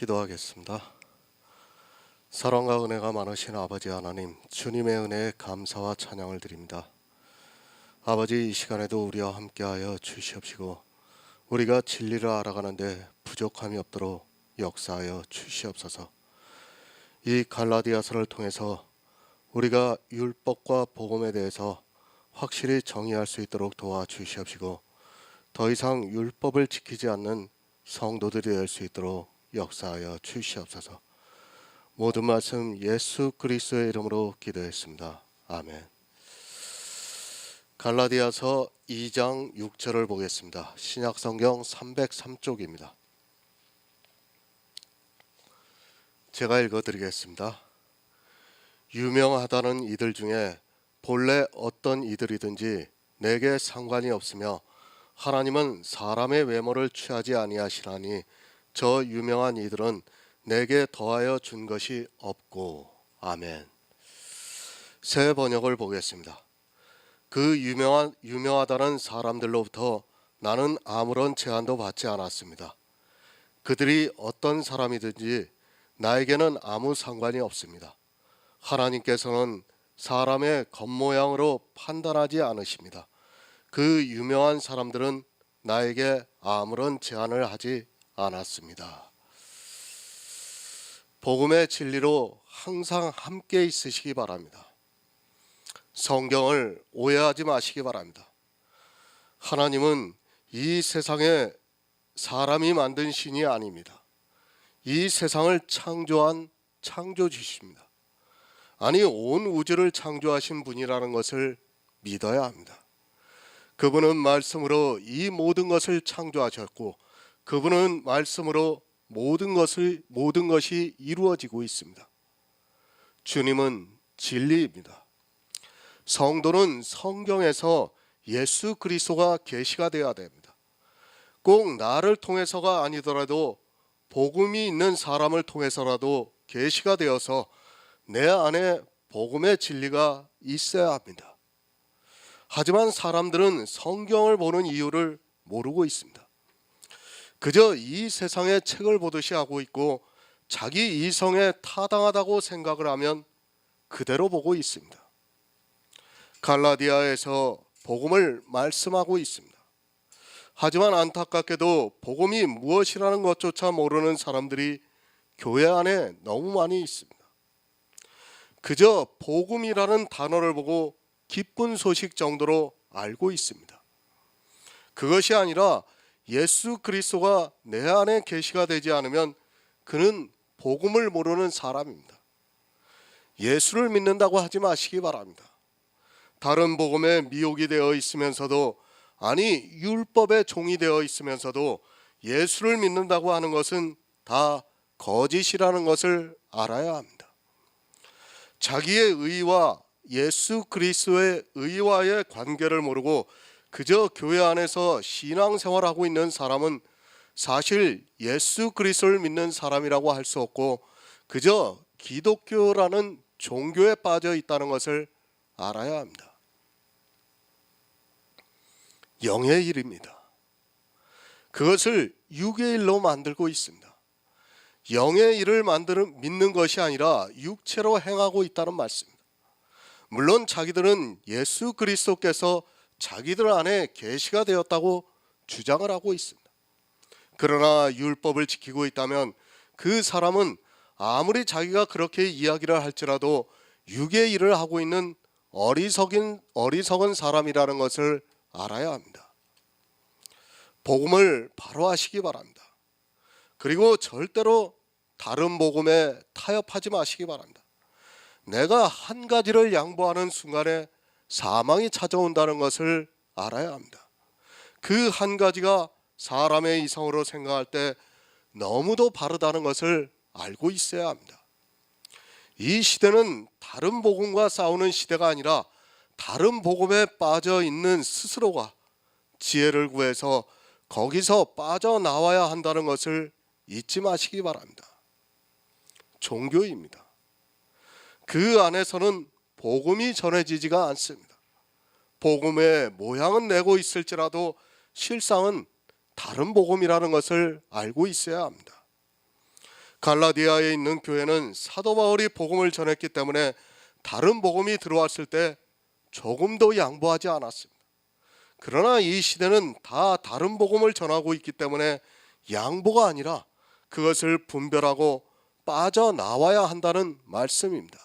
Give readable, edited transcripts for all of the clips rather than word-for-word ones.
기도하겠습니다. 사랑과 은혜가 많으신 아버지 하나님, 주님의 은혜에 감사와 찬양을 드립니다. 아버지, 이 시간에도 우리와 함께하여 주시옵시고 우리가 진리를 알아가는데 부족함이 없도록 역사하여 주시옵소서. 이 갈라디아서를 통해서 우리가 율법과 복음에 대해서 확실히 정의할 수 있도록 도와주시옵시고 더 이상 율법을 지키지 않는 성도들이 될 수 있도록 역사하여 주시옵소서. 모든 말씀 예수 그리스도의 이름으로 기도했습니다. 아멘. 갈라디아서 2장 6절을 보겠습니다. 신약성경 303쪽입니다. 제가 읽어드리겠습니다. 유명하다는 이들 중에 본래 어떤 이들이든지 내게 상관이 없으며 하나님은 사람의 외모를 취하지 아니하시나니 저 유명한 이들은 내게 더하여 준 것이 없고. 아멘. 새 번역을 보겠습니다. 그 유명하다는 사람들로부터 나는 아무런 제한도 받지 않았습니다. 그들이 어떤 사람이든지 나에게는 아무 상관이 없습니다. 하나님께서는 사람의 겉모양으로 판단하지 않으십니다. 그 유명한 사람들은 나에게 아무런 제한을 하지 않았습니다. 복음의 진리로 항상 함께 있으시기 바랍니다. 성경을 오해하지 마시기 바랍니다. 하나님은 이 세상에 사람이 만든 신이 아닙니다. 이 세상을 창조한 창조주십니다. 아니, 온 우주를 창조하신 분이라는 것을 믿어야 합니다. 그분은 말씀으로 이 모든 것을 창조하셨고 그분은 말씀으로 모든 것이 이루어지고 있습니다. 주님은 진리입니다. 성도는 성경에서 예수 그리스도가 계시가 되어야 됩니다. 꼭 나를 통해서가 아니더라도 복음이 있는 사람을 통해서라도 계시가 되어서 내 안에 복음의 진리가 있어야 합니다. 하지만 사람들은 성경을 보는 이유를 모르고 있습니다. 그저 이 세상의 책을 보듯이 하고 있고 자기 이성에 타당하다고 생각을 하면 그대로 보고 있습니다. 갈라디아에서 복음을 말씀하고 있습니다. 하지만 안타깝게도 복음이 무엇이라는 것조차 모르는 사람들이 교회 안에 너무 많이 있습니다. 그저 복음이라는 단어를 보고 기쁜 소식 정도로 알고 있습니다. 그것이 아니라 예수 그리스도가 내 안에 계시가 되지 않으면 그는 복음을 모르는 사람입니다. 예수를 믿는다고 하지 마시기 바랍니다. 다른 복음에 미혹이 되어 있으면서도, 아니 율법의 종이 되어 있으면서도 예수를 믿는다고 하는 것은 다 거짓이라는 것을 알아야 합니다. 자기의 의와 예수 그리스도의 의와의 관계를 모르고 그저 교회 안에서 신앙생활하고 있는 사람은 사실 예수 그리스도를 믿는 사람이라고 할 수 없고 그저 기독교라는 종교에 빠져 있다는 것을 알아야 합니다. 영의 일입니다. 그것을 육의 일로 만들고 있습니다. 영의 일을 믿는 것이 아니라 육체로 행하고 있다는 말씀입니다. 물론 자기들은 예수 그리스도께서 자기들 안에 계시가 되었다고 주장을 하고 있습니다. 그러나 율법을 지키고 있다면 그 사람은 아무리 자기가 그렇게 이야기를 할지라도 육의 일을 하고 있는 어리석은 사람이라는 것을 알아야 합니다. 복음을 바로 하시기 바랍니다. 그리고 절대로 다른 복음에 타협하지 마시기 바랍니다. 내가 한 가지를 양보하는 순간에 사망이 찾아온다는 것을 알아야 합니다. 그 한 가지가 사람의 이성으로 생각할 때 너무도 바르다는 것을 알고 있어야 합니다. 이 시대는 다른 복음과 싸우는 시대가 아니라 다른 복음에 빠져 있는 스스로가 지혜를 구해서 거기서 빠져나와야 한다는 것을 잊지 마시기 바랍니다. 종교입니다. 그 안에서는 복음이 전해지지가 않습니다. 복음의 모양은 내고 있을지라도 실상은 다른 복음이라는 것을 알고 있어야 합니다. 갈라디아에 있는 교회는 사도 바울이 복음을 전했기 때문에 다른 복음이 들어왔을 때 조금도 양보하지 않았습니다. 그러나 이 시대는 다 다른 복음을 전하고 있기 때문에 양보가 아니라 그것을 분별하고 빠져나와야 한다는 말씀입니다.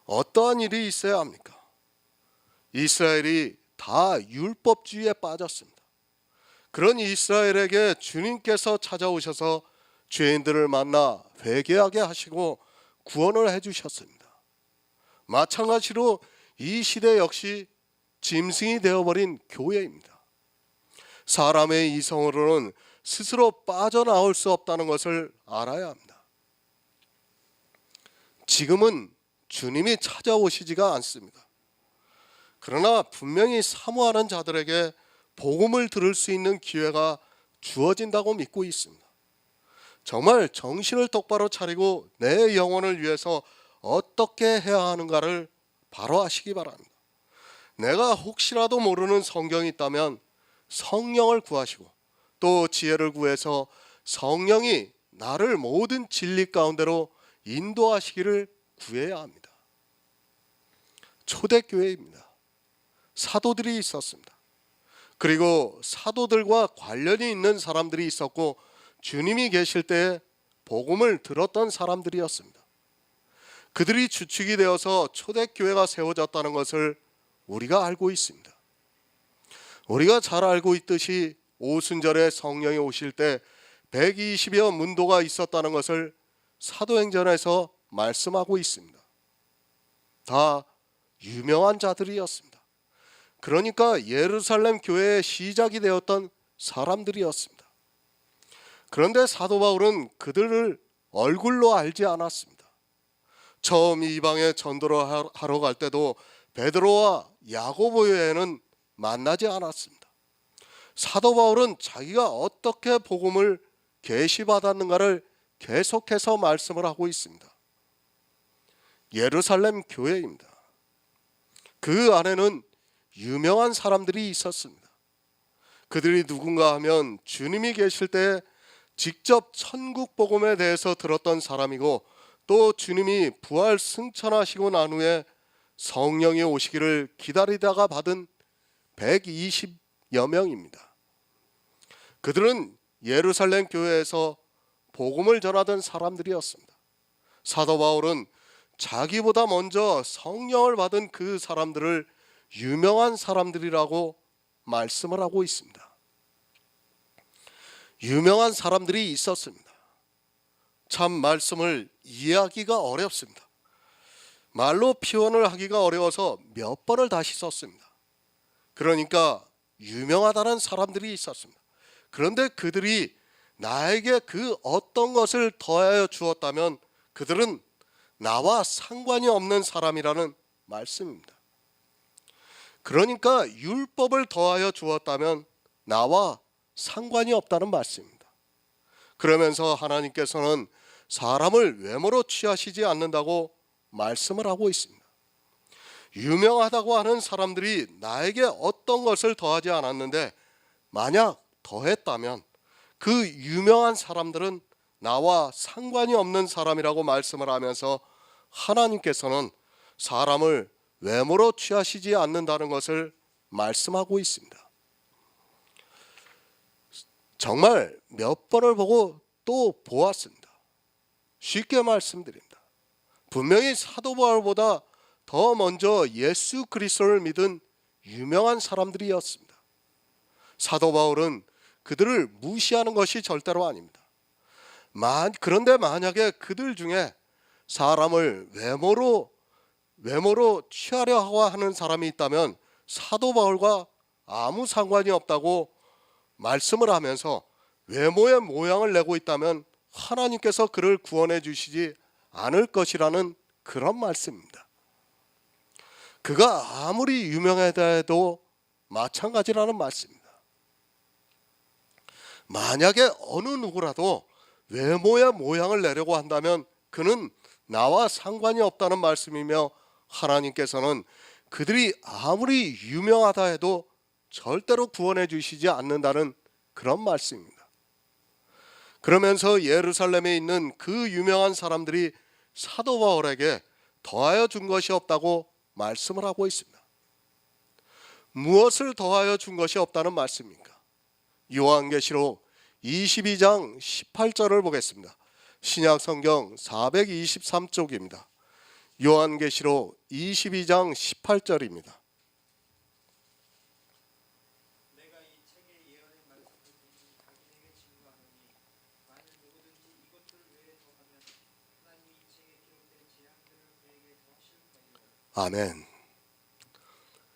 어떠한 일이 있어야 합니까? 이스라엘이 다 율법주의에 빠졌습니다. 그런 이스라엘에게 주님께서 찾아오셔서 죄인들을 만나 회개하게 하시고 구원을 해주셨습니다. 마찬가지로 이 시대 역시 짐승이 되어버린 교회입니다. 사람의 이성으로는 스스로 빠져나올 수 없다는 것을 알아야 합니다. 지금은 주님이 찾아오시지가 않습니다. 그러나 분명히 사모하는 자들에게 복음을 들을 수 있는 기회가 주어진다고 믿고 있습니다. 정말 정신을 똑바로 차리고 내 영혼을 위해서 어떻게 해야 하는가를 바로 아시기 바랍니다. 내가 혹시라도 모르는 성경이 있다면 성령을 구하시고 또 지혜를 구해서 성령이 나를 모든 진리 가운데로 인도하시기를 구해야 합니다. 초대교회입니다. 사도들이 있었습니다. 그리고 사도들과 관련이 있는 사람들이 있었고 주님이 계실 때에 복음을 들었던 사람들이었습니다. 그들이 주축이 되어서 초대교회가 세워졌다는 것을 우리가 알고 있습니다. 우리가 잘 알고 있듯이 오순절에 성령이 오실 때 120여 문도가 있었다는 것을 사도행전에서 말씀하고 있습니다. 다 유명한 자들이었습니다. 그러니까 예루살렘 교회의 시작이 되었던 사람들이었습니다. 그런데 사도 바울은 그들을 얼굴로 알지 않았습니다. 처음 이방에 전도를 하러 갈 때도 베드로와 야고보 외에는 만나지 않았습니다. 사도 바울은 자기가 어떻게 복음을 계시받았는가를 계속해서 말씀을 하고 있습니다. 예루살렘 교회입니다. 그 안에는 유명한 사람들이 있었습니다. 그들이 누군가 하면 주님이 계실 때 직접 천국 복음에 대해서 들었던 사람이고 또 주님이 부활 승천하시고 난 후에 성령이 오시기를 기다리다가 받은 120여 명입니다. 그들은 예루살렘 교회에서 복음을 전하던 사람들이었습니다. 사도 바울은 자기보다 먼저 성령을 받은 그 사람들을 유명한 사람들이라고 말씀을 하고 있습니다. 유명한 사람들이 있었습니다. 참 말씀을 이해하기가 어렵습니다. 말로 표현을 하기가 어려워서 몇 번을 다시 썼습니다. 그러니까 유명하다는 사람들이 있었습니다. 그런데 그들이 나에게 그 어떤 것을 더하여 주었다면 그들은 나와 상관이 없는 사람이라는 말씀입니다. 그러니까 율법을 더하여 주었다면 나와 상관이 없다는 말씀입니다. 그러면서 하나님께서는 사람을 외모로 취하시지 않는다고 말씀을 하고 있습니다. 유명하다고 하는 사람들이 나에게 어떤 것을 더하지 않았는데 만약 더했다면 그 유명한 사람들은 나와 상관이 없는 사람이라고 말씀을 하면서 하나님께서는 사람을 외모로 취하시지 않는다는 것을 말씀하고 있습니다. 정말 몇 번을 보고 또 보았습니다. 쉽게 말씀드립니다. 분명히 사도 바울보다 더 먼저 예수 그리스도를 믿은 유명한 사람들이었습니다. 사도 바울은 그들을 무시하는 것이 절대로 아닙니다. 그런데 만약에 그들 중에 사람을 외모로 취하려 하는 사람이 있다면 사도 바울과 아무 상관이 없다고 말씀을 하면서 외모의 모양을 내고 있다면 하나님께서 그를 구원해 주시지 않을 것이라는 그런 말씀입니다. 그가 아무리 유명하다 해도 마찬가지라는 말씀입니다. 만약에 어느 누구라도 외모의 모양을 내려고 한다면 그는 나와 상관이 없다는 말씀이며 하나님께서는 그들이 아무리 유명하다 해도 절대로 구원해 주시지 않는다는 그런 말씀입니다. 그러면서 예루살렘에 있는 그 유명한 사람들이 사도 바울에게 더하여 준 것이 없다고 말씀을 하고 있습니다. 무엇을 더하여 준 것이 없다는 말씀입니까? 요한계시록 22장 18절을 보겠습니다. 신약성경 423쪽입니다. 요한계시록 22장 18절입니다. 아멘.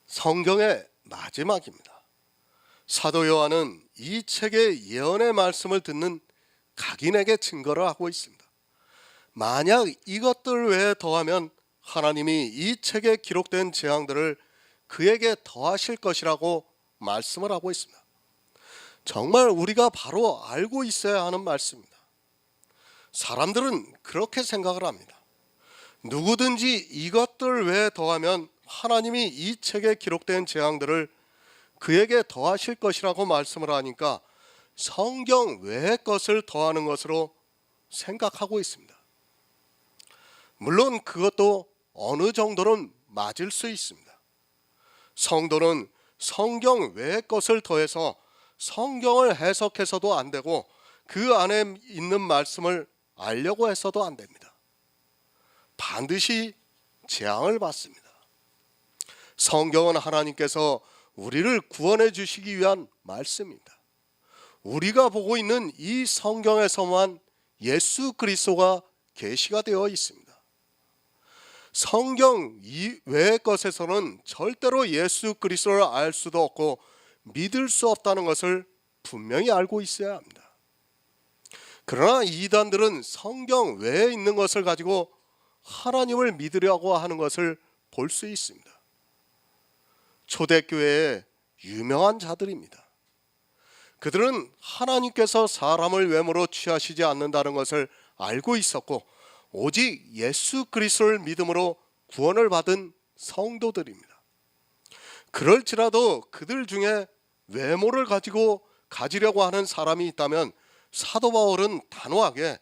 성경의 마지막입니다. 사도 요한은 이 책의 예언의 말씀을 듣는 각인에게 증거를 하고 있습니다. 만약 이것들 외에 더하면 하나님이 이 책에 기록된 재앙들을 그에게 더하실 것이라고 말씀을 하고 있습니다. 정말 우리가 바로 알고 있어야 하는 말씀입니다. 사람들은 그렇게 생각을 합니다. 누구든지 이것들 외에 더하면 하나님이 이 책에 기록된 재앙들을 그에게 더하실 것이라고 말씀을 하니까 성경 외의 것을 더하는 것으로 생각하고 있습니다. 물론 그것도 어느 정도는 맞을 수 있습니다. 성도는 성경 외의 것을 더해서 성경을 해석해서도 안 되고 그 안에 있는 말씀을 알려고 해서도 안 됩니다. 반드시 재앙을 받습니다. 성경은 하나님께서 우리를 구원해 주시기 위한 말씀입니다. 우리가 보고 있는 이 성경에서만 예수 그리스도가 계시가 되어 있습니다. 성경 이외의 것에서는 절대로 예수 그리스도를 알 수도 없고 믿을 수 없다는 것을 분명히 알고 있어야 합니다. 그러나 이단들은 성경 외에 있는 것을 가지고 하나님을 믿으려고 하는 것을 볼 수 있습니다. 초대교회의 유명한 자들입니다. 그들은 하나님께서 사람을 외모로 취하시지 않는다는 것을 알고 있었고 오직 예수 그리스도를 믿음으로 구원을 받은 성도들입니다. 그럴지라도 그들 중에 외모를 가지려고 하는 사람이 있다면 사도 바울은 단호하게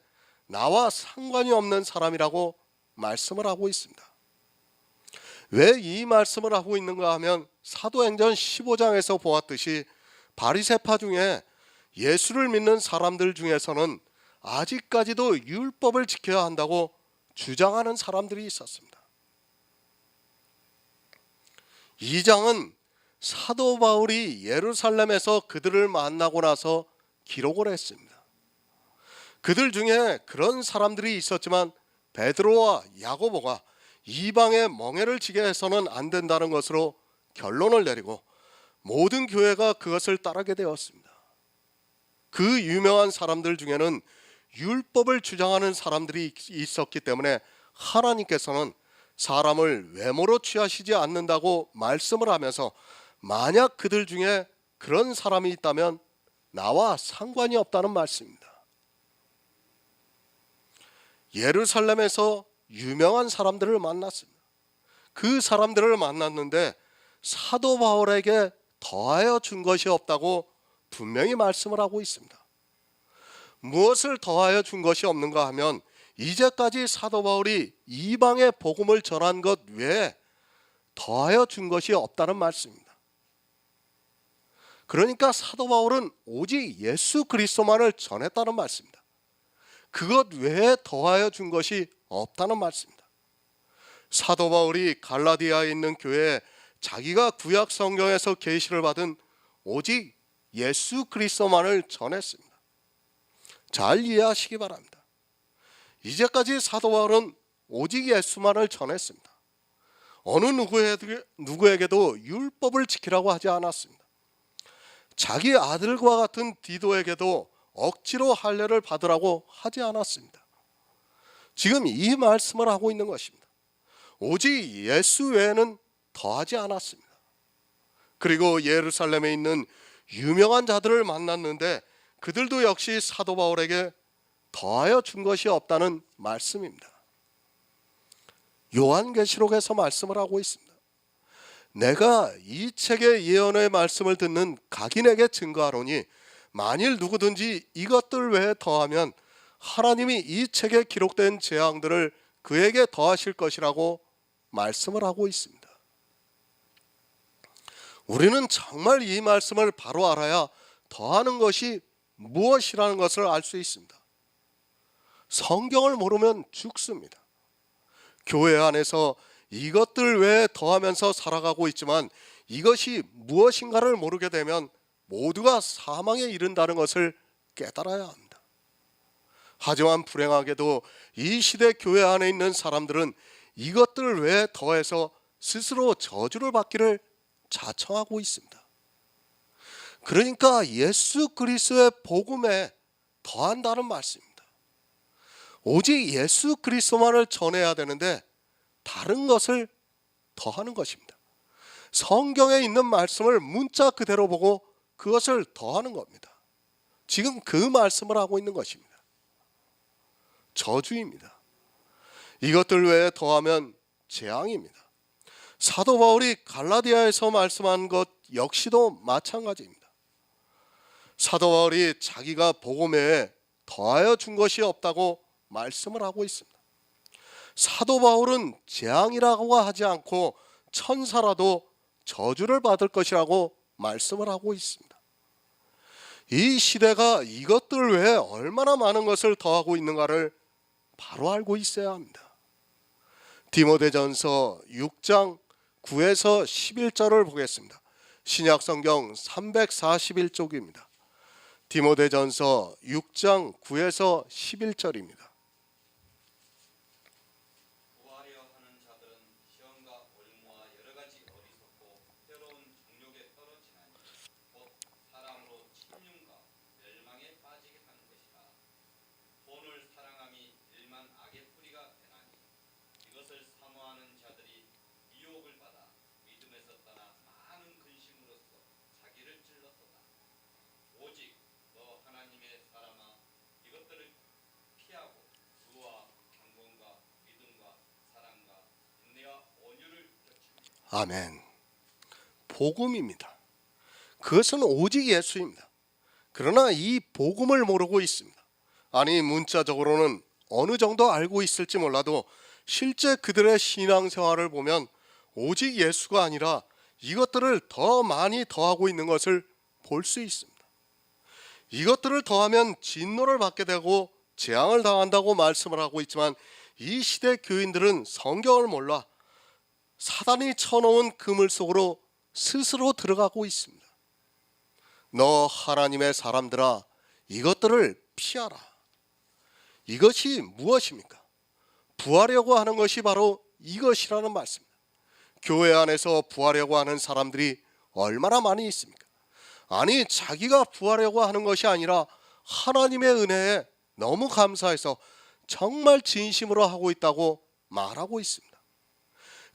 나와 상관이 없는 사람이라고 말씀을 하고 있습니다. 왜 이 말씀을 하고 있는가 하면 사도행전 15장에서 보았듯이 바리새파 중에 예수를 믿는 사람들 중에서는 아직까지도 율법을 지켜야 한다고 주장하는 사람들이 있었습니다. 이 장은 사도 바울이 예루살렘에서 그들을 만나고 나서 기록을 했습니다. 그들 중에 그런 사람들이 있었지만 베드로와 야고보가 이방의 멍에를 지게 해서는 안 된다는 것으로 결론을 내리고 모든 교회가 그것을 따르게 되었습니다. 그 유명한 사람들 중에는 율법을 주장하는 사람들이 있었기 때문에 하나님께서는 사람을 외모로 취하시지 않는다고 말씀을 하면서 만약 그들 중에 그런 사람이 있다면 나와 상관이 없다는 말씀입니다. 예루살렘에서 유명한 사람들을 만났습니다. 그 사람들을 만났는데 사도 바울에게 더하여 준 것이 없다고 분명히 말씀을 하고 있습니다. 무엇을 더하여 준 것이 없는가 하면 이제까지 사도 바울이 이방의 복음을 전한 것 외에 더하여 준 것이 없다는 말씀입니다. 그러니까 사도 바울은 오직 예수 그리스도만을 전했다는 말씀입니다. 그것 외에 더하여 준 것이 없다는 말씀입니다. 사도 바울이 갈라디아에 있는 교회에 자기가 구약 성경에서 계시를 받은 오직 예수 그리스도만을 전했습니다. 잘 이해하시기 바랍니다. 이제까지 사도 바울은 오직 예수만을 전했습니다. 어느 누구에게도 율법을 지키라고 하지 않았습니다. 자기 아들과 같은 디도에게도 억지로 할례를 받으라고 하지 않았습니다. 지금 이 말씀을 하고 있는 것입니다. 오직 예수 외에는 더하지 않았습니다. 그리고 예루살렘에 있는 유명한 자들을 만났는데 그들도 역시 사도 바울에게 더하여 준 것이 없다는 말씀입니다. 요한계시록에서 말씀을 하고 있습니다. 내가 이 책의 예언의 말씀을 듣는 각인에게 증거하노니 만일 누구든지 이것들 외에 더하면 하나님이 이 책에 기록된 재앙들을 그에게 더하실 것이라고 말씀을 하고 있습니다. 우리는 정말 이 말씀을 바로 알아야 더하는 것이 무엇이라는 것을 알 수 있습니다. 성경을 모르면 죽습니다. 교회 안에서 이것들 외에 더하면서 살아가고 있지만 이것이 무엇인가를 모르게 되면 모두가 사망에 이른다는 것을 깨달아야 합니다. 하지만 불행하게도 이 시대 교회 안에 있는 사람들은 이것들 외에 더해서 스스로 저주를 받기를 자청하고 있습니다. 그러니까 예수 그리스도의 복음에 더한다는 말씀입니다. 오직 예수 그리스도만을 전해야 되는데 다른 것을 더하는 것입니다. 성경에 있는 말씀을 문자 그대로 보고 그것을 더하는 겁니다. 지금 그 말씀을 하고 있는 것입니다. 저주입니다. 이것들 외에 더하면 재앙입니다. 사도 바울이 갈라디아에서 말씀한 것 역시도 마찬가지입니다. 사도 바울이 자기가 복음에 더하여 준 것이 없다고 말씀을 하고 있습니다. 사도 바울은 재앙이라고 하지 않고 천사라도 저주를 받을 것이라고 말씀을 하고 있습니다. 이 시대가 이것들 외에 얼마나 많은 것을 더하고 있는가를 바로 알고 있어야 합니다. 디모데전서 6장 9에서 11절을 보겠습니다. 신약성경 341쪽입니다. 디모데전서 6장 9에서 11절입니다. 아멘. 복음입니다. 그것은 오직 예수입니다. 그러나 이 복음을 모르고 있습니다. 아니 문자적으로는 어느 정도 알고 있을지 몰라도 실제 그들의 신앙생활을 보면 오직 예수가 아니라 이것들을 더 많이 더하고 있는 것을 볼 수 있습니다. 이것들을 더하면 진노를 받게 되고 재앙을 당한다고 말씀을 하고 있지만 이 시대 교인들은 성경을 몰라 사단이 쳐놓은 그물 속으로 스스로 들어가고 있습니다. 너 하나님의 사람들아 이것들을 피하라. 이것이 무엇입니까? 부하려고 하는 것이 바로 이것이라는 말씀입니다. 교회 안에서 부하려고 하는 사람들이 얼마나 많이 있습니까? 아니 자기가 부하려고 하는 것이 아니라 하나님의 은혜에 너무 감사해서 정말 진심으로 하고 있다고 말하고 있습니다.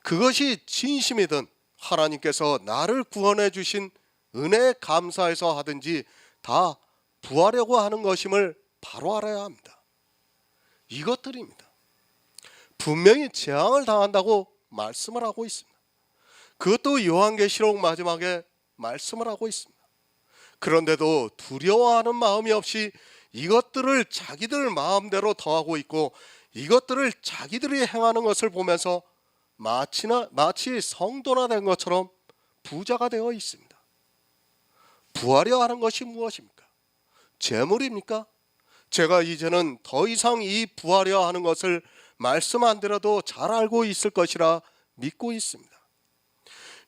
그것이 진심이든 하나님께서 나를 구원해 주신 은혜에 감사해서 하든지 다 부하려고 하는 것임을 바로 알아야 합니다. 이것들입니다. 분명히 재앙을 당한다고 말씀을 하고 있습니다. 그것도 요한계시록 마지막에 말씀을 하고 있습니다. 그런데도 두려워하는 마음이 없이 이것들을 자기들 마음대로 더하고 있고 이것들을 자기들이 행하는 것을 보면서 마치 성도나 된 것처럼 부자가 되어 있습니다. 부하려 하는 것이 무엇입니까? 재물입니까? 제가 이제는 더 이상 이 부하려 하는 것을 말씀 안 드려도 잘 알고 있을 것이라 믿고 있습니다.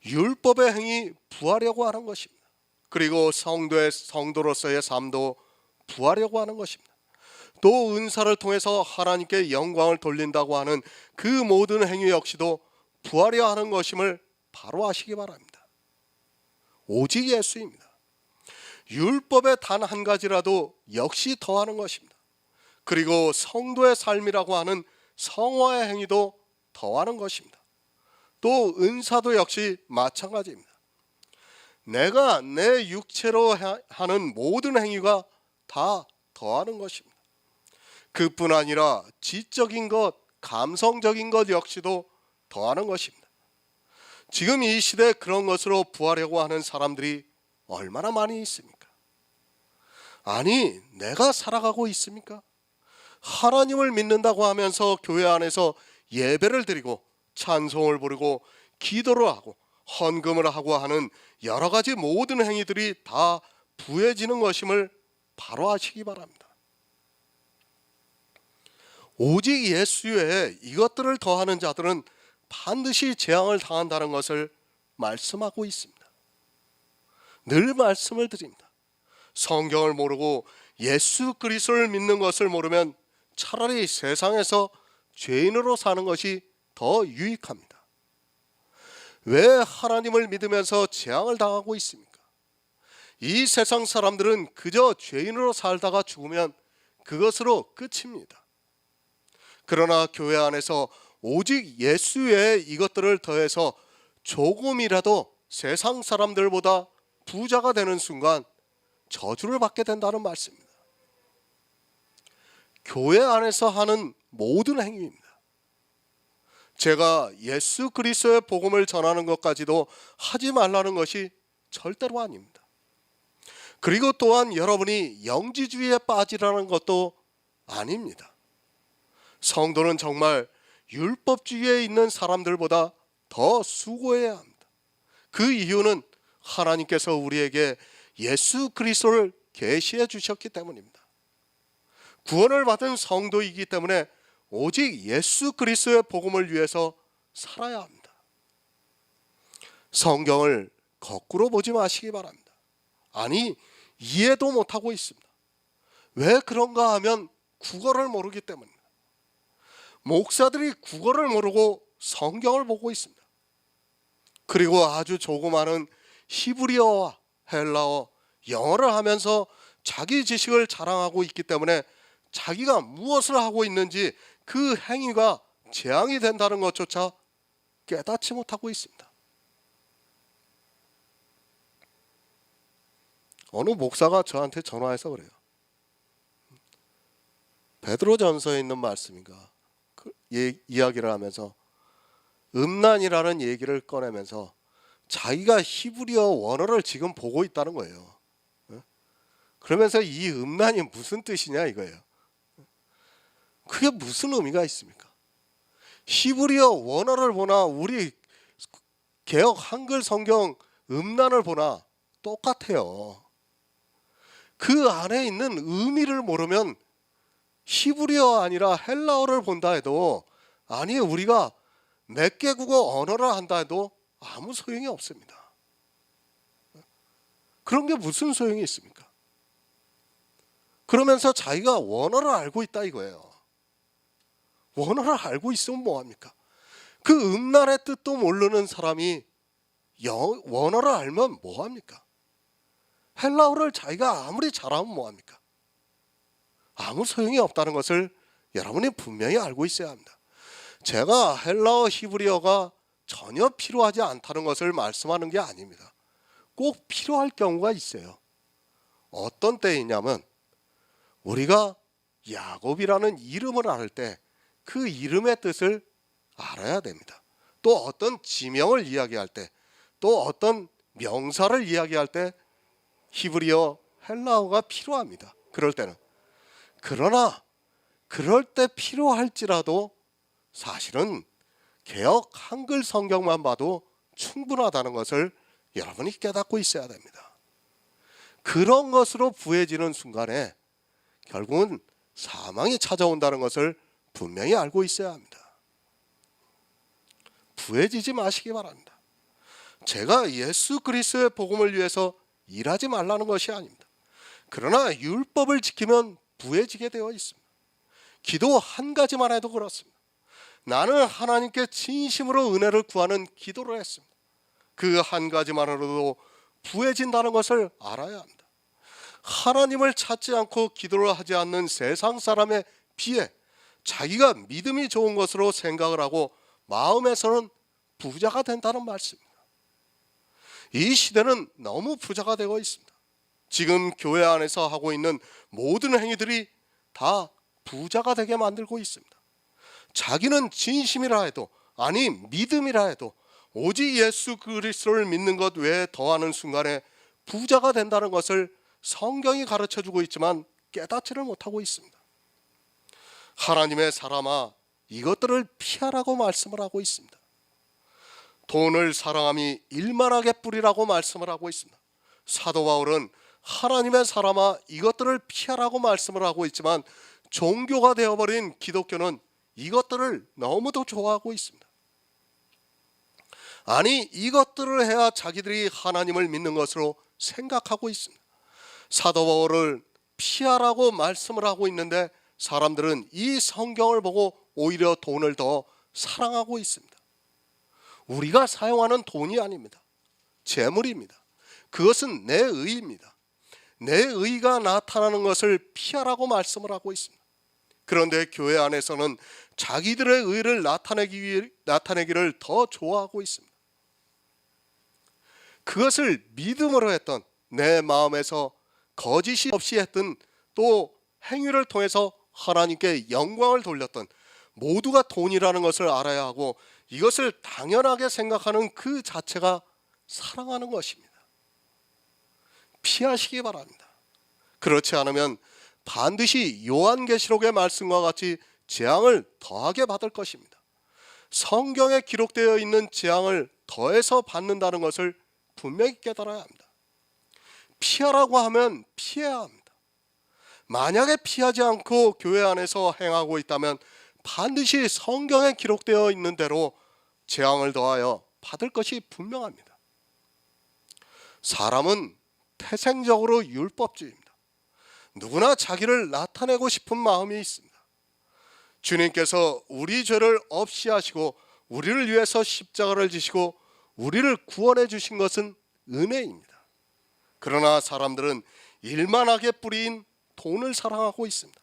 율법의 행위 부하려고 하는 것입니다. 그리고 성도로서의 삶도 부하려고 하는 것입니다. 또 은사를 통해서 하나님께 영광을 돌린다고 하는 그 모든 행위 역시도 부하려 하는 것임을 바로 아시기 바랍니다. 오직 예수입니다. 율법의 단 한 가지라도 역시 더하는 것입니다. 그리고 성도의 삶이라고 하는 성화의 행위도 더하는 것입니다. 또 은사도 역시 마찬가지입니다. 내가 내 육체로 하는 모든 행위가 다 더하는 것입니다. 그뿐 아니라 지적인 것, 감성적인 것 역시도 더하는 것입니다. 지금 이 시대에 그런 것으로 부하려고 하는 사람들이 얼마나 많이 있습니까? 아니, 내가 살아가고 있습니까? 하나님을 믿는다고 하면서 교회 안에서 예배를 드리고 찬송을 부르고 기도를 하고 헌금을 하고 하는 여러 가지 모든 행위들이 다 부해지는 것임을 바로 아시기 바랍니다. 오직 예수 외에 이것들을 더하는 자들은 반드시 재앙을 당한다는 것을 말씀하고 있습니다. 늘 말씀을 드립니다. 성경을 모르고 예수 그리스도를 믿는 것을 모르면 차라리 세상에서 죄인으로 사는 것이 더 유익합니다. 왜 하나님을 믿으면서 재앙을 당하고 있습니까? 이 세상 사람들은 그저 죄인으로 살다가 죽으면 그것으로 끝입니다. 그러나 교회 안에서 오직 예수 외에 이것들을 더해서 조금이라도 세상 사람들보다 부자가 되는 순간 저주를 받게 된다는 말씀입니다. 교회 안에서 하는 모든 행위입니다. 제가 예수 그리스도의 복음을 전하는 것까지도 하지 말라는 것이 절대로 아닙니다. 그리고 또한 여러분이 영지주의에 빠지라는 것도 아닙니다. 성도는 정말 율법주의에 있는 사람들보다 더 수고해야 합니다. 그 이유는 하나님께서 우리에게 예수 그리스도를 계시해 주셨기 때문입니다. 구원을 받은 성도이기 때문에 오직 예수 그리스도의 복음을 위해서 살아야 합니다. 성경을 거꾸로 보지 마시기 바랍니다. 아니, 이해도 못하고 있습니다. 왜 그런가 하면 국어를 모르기 때문입니다. 목사들이 국어를 모르고 성경을 보고 있습니다. 그리고 아주 조그마한 히브리어와 헬라어, 영어를 하면서 자기 지식을 자랑하고 있기 때문에 자기가 무엇을 하고 있는지 그 행위가 재앙이 된다는 것조차 깨닫지 못하고 있습니다. 어느 목사가 저한테 전화해서 그래요. 베드로전서에 있는 말씀인가 이야기를 하면서 음란이라는 얘기를 꺼내면서 자기가 히브리어 원어를 지금 보고 있다는 거예요. 그러면서 이 음란이 무슨 뜻이냐 이거예요. 그게 무슨 의미가 있습니까? 히브리어 원어를 보나 우리 개역 한글 성경 음란을 보나 똑같아요. 그 안에 있는 의미를 모르면 히브리어 아니라 헬라어를 본다 해도, 아니 우리가 몇 개 국어 언어를 한다 해도 아무 소용이 없습니다. 그런 게 무슨 소용이 있습니까? 그러면서 자기가 원어를 알고 있다 이거예요. 원어를 알고 있으면 뭐합니까? 그 음란의 뜻도 모르는 사람이 원어를 알면 뭐합니까? 헬라어를 자기가 아무리 잘하면 뭐합니까? 아무 소용이 없다는 것을 여러분이 분명히 알고 있어야 합니다. 제가 헬라어 히브리어가 전혀 필요하지 않다는 것을 말씀하는 게 아닙니다. 꼭 필요할 경우가 있어요. 어떤 때이냐면 우리가 야곱이라는 이름을 알 때 그 이름의 뜻을 알아야 됩니다. 또 어떤 지명을 이야기할 때, 또 어떤 명사를 이야기할 때 히브리어, 헬라어가 필요합니다. 그럴 때는. 그러나 그럴 때 필요할지라도 사실은 개역 한글 성경만 봐도 충분하다는 것을 여러분이 깨닫고 있어야 됩니다. 그런 것으로 부해지는 순간에 결국은 사망이 찾아온다는 것을 분명히 알고 있어야 합니다. 부해지지 마시기 바랍니다. 제가 예수 그리스도의 복음을 위해서 일하지 말라는 것이 아닙니다. 그러나 율법을 지키면 부해지게 되어 있습니다. 기도 한 가지만 해도 그렇습니다. 나는 하나님께 진심으로 은혜를 구하는 기도를 했습니다. 그 한 가지만으로도 부해진다는 것을 알아야 합니다. 하나님을 찾지 않고 기도를 하지 않는 세상 사람에 비해 자기가 믿음이 좋은 것으로 생각을 하고 마음에서는 부자가 된다는 말씀입니다. 이 시대는 너무 부자가 되고 있습니다. 지금 교회 안에서 하고 있는 모든 행위들이 다 부자가 되게 만들고 있습니다. 자기는 진심이라 해도, 아니 믿음이라 해도 오직 예수 그리스도를 믿는 것 외에 더하는 순간에 부자가 된다는 것을 성경이 가르쳐주고 있지만 깨닫지를 못하고 있습니다. 하나님의 사람아, 이것들을 피하라고 말씀을 하고 있습니다. 돈을 사랑함이 일만하게 뿌리라고 말씀을 하고 있습니다. 사도 바울은 하나님의 사람아, 이것들을 피하라고 말씀을 하고 있지만 종교가 되어버린 기독교는 이것들을 너무도 좋아하고 있습니다. 아니, 이것들을 해야 자기들이 하나님을 믿는 것으로 생각하고 있습니다. 사도 바울을 피하라고 말씀을 하고 있는데 사람들은 이 성경을 보고 오히려 돈을 더 사랑하고 있습니다. 우리가 사용하는 돈이 아닙니다. 재물입니다. 그것은 내 의입니다. 내 의가 나타나는 것을 피하라고 말씀을 하고 있습니다. 그런데 교회 안에서는 자기들의 의를 나타내기를 더 좋아하고 있습니다. 그것을 믿음으로 했던, 내 마음에서 거짓이 없이 했던, 또 행위를 통해서 하나님께 영광을 돌렸던, 모두가 돈이라는 것을 알아야 하고 이것을 당연하게 생각하는 그 자체가 사랑하는 것입니다. 피하시기 바랍니다. 그렇지 않으면 반드시 요한계시록의 말씀과 같이 재앙을 더하게 받을 것입니다. 성경에 기록되어 있는 재앙을 더해서 받는다는 것을 분명히 깨달아야 합니다. 피하라고 하면 피해야 합니다. 만약에 피하지 않고 교회 안에서 행하고 있다면 반드시 성경에 기록되어 있는 대로 재앙을 더하여 받을 것이 분명합니다. 사람은 태생적으로 율법주의입니다. 누구나 자기를 나타내고 싶은 마음이 있습니다. 주님께서 우리 죄를 없이 하시고 우리를 위해서 십자가를 지시고 우리를 구원해 주신 것은 은혜입니다. 그러나 사람들은 일만하게 뿌린 돈을 사랑하고 있습니다.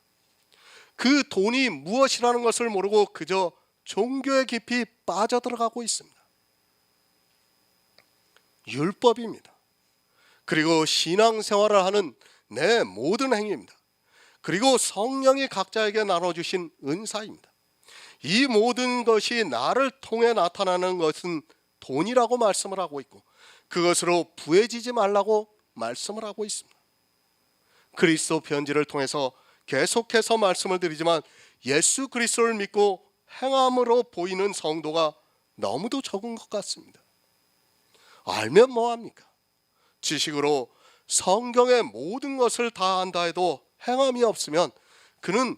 그 돈이 무엇이라는 것을 모르고 그저 종교에 깊이 빠져들어가고 있습니다. 율법입니다. 그리고 신앙생활을 하는 내 모든 행위입니다. 그리고 성령이 각자에게 나눠주신 은사입니다. 이 모든 것이 나를 통해 나타나는 것은 돈이라고 말씀을 하고 있고 그것으로 부해지지 말라고 말씀을 하고 있습니다. 그리스도 편지를 통해서 계속해서 말씀을 드리지만 예수 그리스도를 믿고 행함으로 보이는 성도가 너무도 적은 것 같습니다. 알면 뭐합니까? 지식으로 성경의 모든 것을 다 안다 해도 행함이 없으면 그는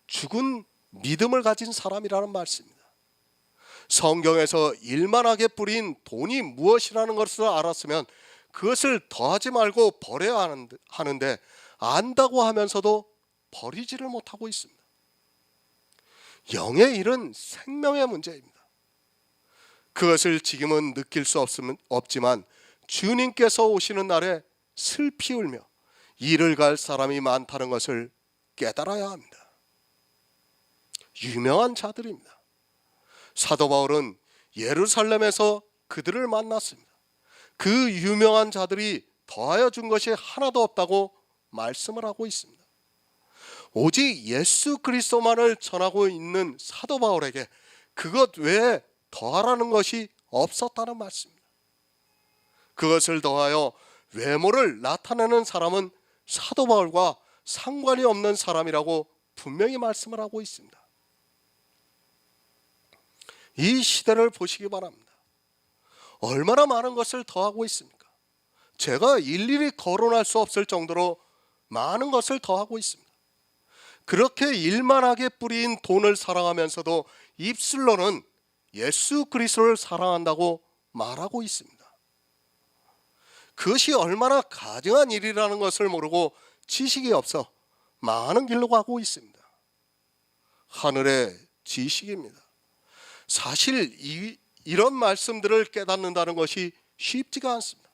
죽은 믿음을 가진 사람이라는 말씀입니다. 성경에서 일만하게 뿌린 돈이 무엇이라는 것을 알았으면 그것을 더하지 말고 버려야 하는데 안다고 하면서도 버리지를 못하고 있습니다. 영의 일은 생명의 문제입니다. 그것을 지금은 느낄 수 없지만 주님께서 오시는 날에 슬피 울며 이를 갈 사람이 많다는 것을 깨달아야 합니다. 유명한 자들입니다. 사도 바울은 예루살렘에서 그들을 만났습니다. 그 유명한 자들이 더하여 준 것이 하나도 없다고 말씀을 하고 있습니다. 오직 예수 그리스도만을 전하고 있는 사도 바울에게 그것 외에 더하라는 것이 없었다는 말씀입니다. 그것을 더하여 외모를 나타내는 사람은 사도 바울과 상관이 없는 사람이라고 분명히 말씀을 하고 있습니다. 이 시대를 보시기 바랍니다. 얼마나 많은 것을 더하고 있습니까? 제가 일일이 거론할 수 없을 정도로 많은 것을 더하고 있습니다. 그렇게 일만하게 뿌린 돈을 사랑하면서도 입술로는 예수 그리스도를 사랑한다고 말하고 있습니다. 그것이 얼마나 가증한 일이라는 것을 모르고 지식이 없어 많은 길로 가고 있습니다. 하늘의 지식입니다. 사실 이런 말씀들을 깨닫는다는 것이 쉽지가 않습니다.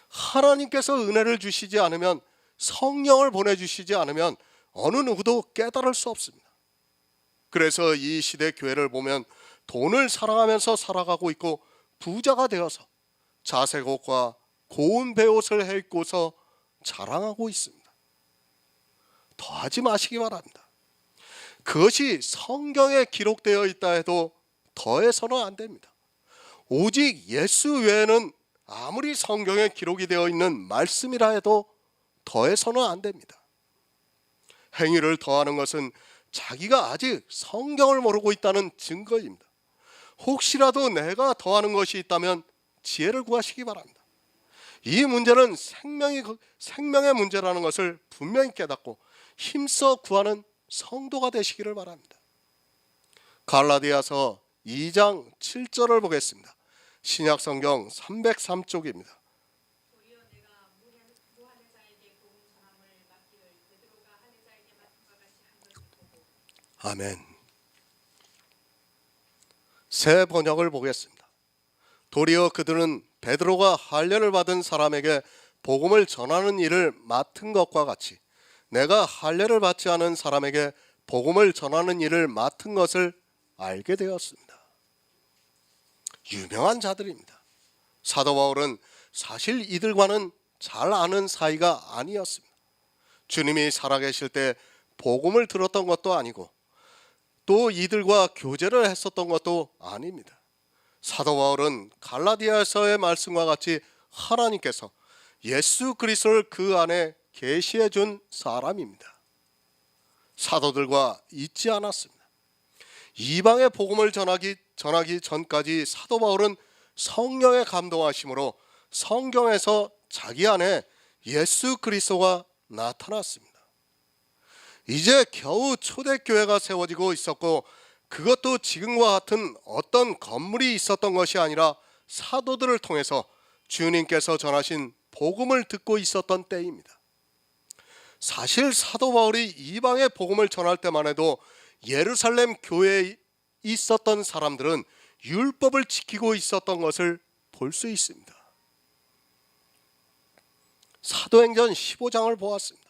하나님께서 은혜를 주시지 않으면, 성령을 보내주시지 않으면 어느 누구도 깨달을 수 없습니다. 그래서 이 시대 교회를 보면 돈을 사랑하면서 살아가고 있고 부자가 되어서 자색 옷과 고운 베옷을 해입고서 자랑하고 있습니다. 더하지 마시기 바랍니다. 그것이 성경에 기록되어 있다 해도 더해서는 안 됩니다. 오직 예수 외에는 아무리 성경에 기록이 되어 있는 말씀이라 해도 더해서는 안 됩니다. 행위를 더하는 것은 자기가 아직 성경을 모르고 있다는 증거입니다. 혹시라도 내가 더하는 것이 있다면 지혜를 구하시기 바랍니다. 이 문제는 생명의 문제라는 것을 분명히 깨닫고 힘써 구하는 성도가 되시기를 바랍니다. 갈라디아서 2장 7절을 보겠습니다. 신약성경 303쪽입니다. 아멘. 새 번역을 보겠습니다. 도리어 그들은 베드로가 할례를 받은 사람에게 복음을 전하는 일을 맡은 것과 같이 내가 할례를 받지 않은 사람에게 복음을 전하는 일을 맡은 것을 알게 되었습니다. 유명한 자들입니다. 사도 바울은 사실 이들과는 잘 아는 사이가 아니었습니다. 주님이 살아계실 때 복음을 들었던 것도 아니고 또 이들과 교제를 했었던 것도 아닙니다. 사도 바울은 갈라디아서의 말씀과 같이 하나님께서 예수 그리스도를 그 안에 계시해 준 사람입니다. 사도들과 있지 않았습니다. 이방의 복음을 전하기 전까지 사도 바울은 성령의 감동하심으로 성경에서 자기 안에 예수 그리스도가 나타났습니다. 이제 겨우 초대교회가 세워지고 있었고 그것도 지금과 같은 어떤 건물이 있었던 것이 아니라 사도들을 통해서 주님께서 전하신 복음을 듣고 있었던 때입니다. 사실 사도 바울이 이방의 복음을 전할 때만 해도 예루살렘 교회에 있었던 사람들은 율법을 지키고 있었던 것을 볼 수 있습니다. 사도행전 15장을 보았습니다.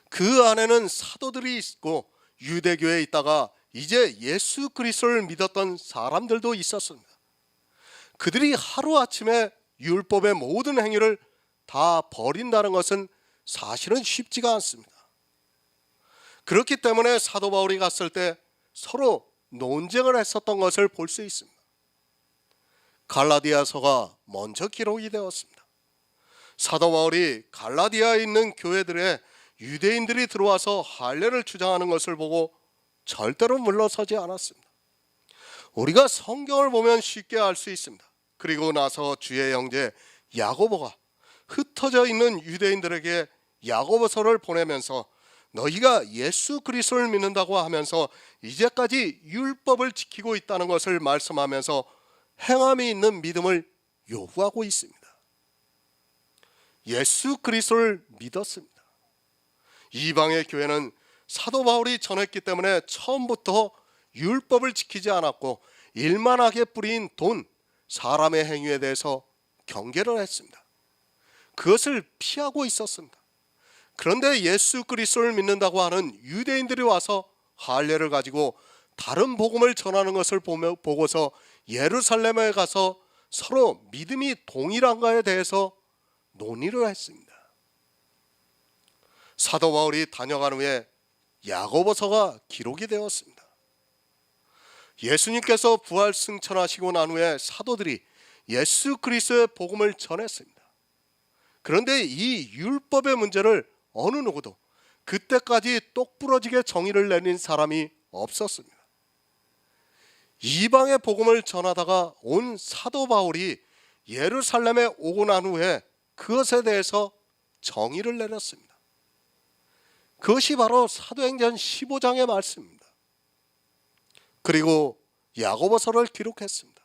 그 안에는 사도들이 있고 유대교에 있다가 이제 예수 그리스도를 믿었던 사람들도 있었습니다. 그들이 하루아침에 율법의 모든 행위를 다 버린다는 것은 사실은 쉽지가 않습니다. 그렇기 때문에 사도 바울이 갔을 때 서로 논쟁을 했었던 것을 볼 수 있습니다. 갈라디아서가 먼저 기록이 되었습니다. 사도 바울이 갈라디아에 있는 교회들에 유대인들이 들어와서 할례를 주장하는 것을 보고 절대로 물러서지 않았습니다. 우리가 성경을 보면 쉽게 알 수 있습니다. 그리고 나서 주의 형제 야고보가 흩어져 있는 유대인들에게 야고보서를 보내면서 너희가 예수 그리스도를 믿는다고 하면서 이제까지 율법을 지키고 있다는 것을 말씀하면서 행함이 있는 믿음을 요구하고 있습니다. 예수 그리스도를 믿었습니다. 이방의 교회는 사도 바울이 전했기 때문에 처음부터 율법을 지키지 않았고 일만하게 뿌린 돈, 사람의 행위에 대해서 경계를 했습니다. 그것을 피하고 있었습니다. 그런데 예수 그리스도를 믿는다고 하는 유대인들이 와서 할례를 가지고 다른 복음을 전하는 것을 보고서 예루살렘에 가서 서로 믿음이 동일한가에 대해서 논의를 했습니다. 사도 바울이 다녀간 후에 야고보서가 기록이 되었습니다. 예수님께서 부활 승천하시고 난 후에 사도들이 예수 그리스도의 복음을 전했습니다. 그런데 이 율법의 문제를 어느 누구도 그때까지 똑부러지게 정의를 내린 사람이 없었습니다. 이방의 복음을 전하다가 온 사도 바울이 예루살렘에 오고 난 후에 그것에 대해서 정의를 내렸습니다. 그것이 바로 사도행전 15장의 말씀입니다. 그리고 야고보서를 기록했습니다.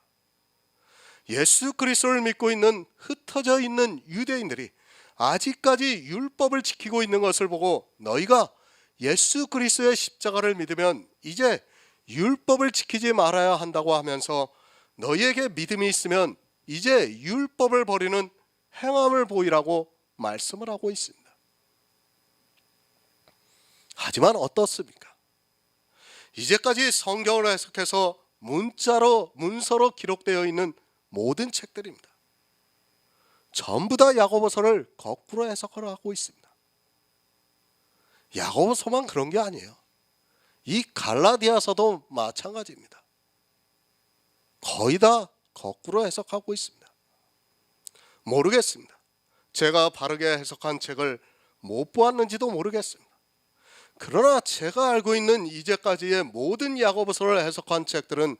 예수 그리스도를 믿고 있는 흩어져 있는 유대인들이 아직까지 율법을 지키고 있는 것을 보고 너희가 예수 그리스도의 십자가를 믿으면 이제 율법을 지키지 말아야 한다고 하면서 너희에게 믿음이 있으면 이제 율법을 버리는 행함을 보이라고 말씀을 하고 있습니다. 하지만 어떻습니까? 이제까지 성경을 해석해서 문서로 기록되어 있는 모든 책들입니다. 전부 다 야고보서를 거꾸로 해석을 하고 있습니다. 야고보서만 그런 게 아니에요. 이 갈라디아서도 마찬가지입니다. 거의 다 거꾸로 해석하고 있습니다. 모르겠습니다. 제가 바르게 해석한 책을 못 보았는지도 모르겠습니다. 그러나 제가 알고 있는 이제까지의 모든 야고보서를 해석한 책들은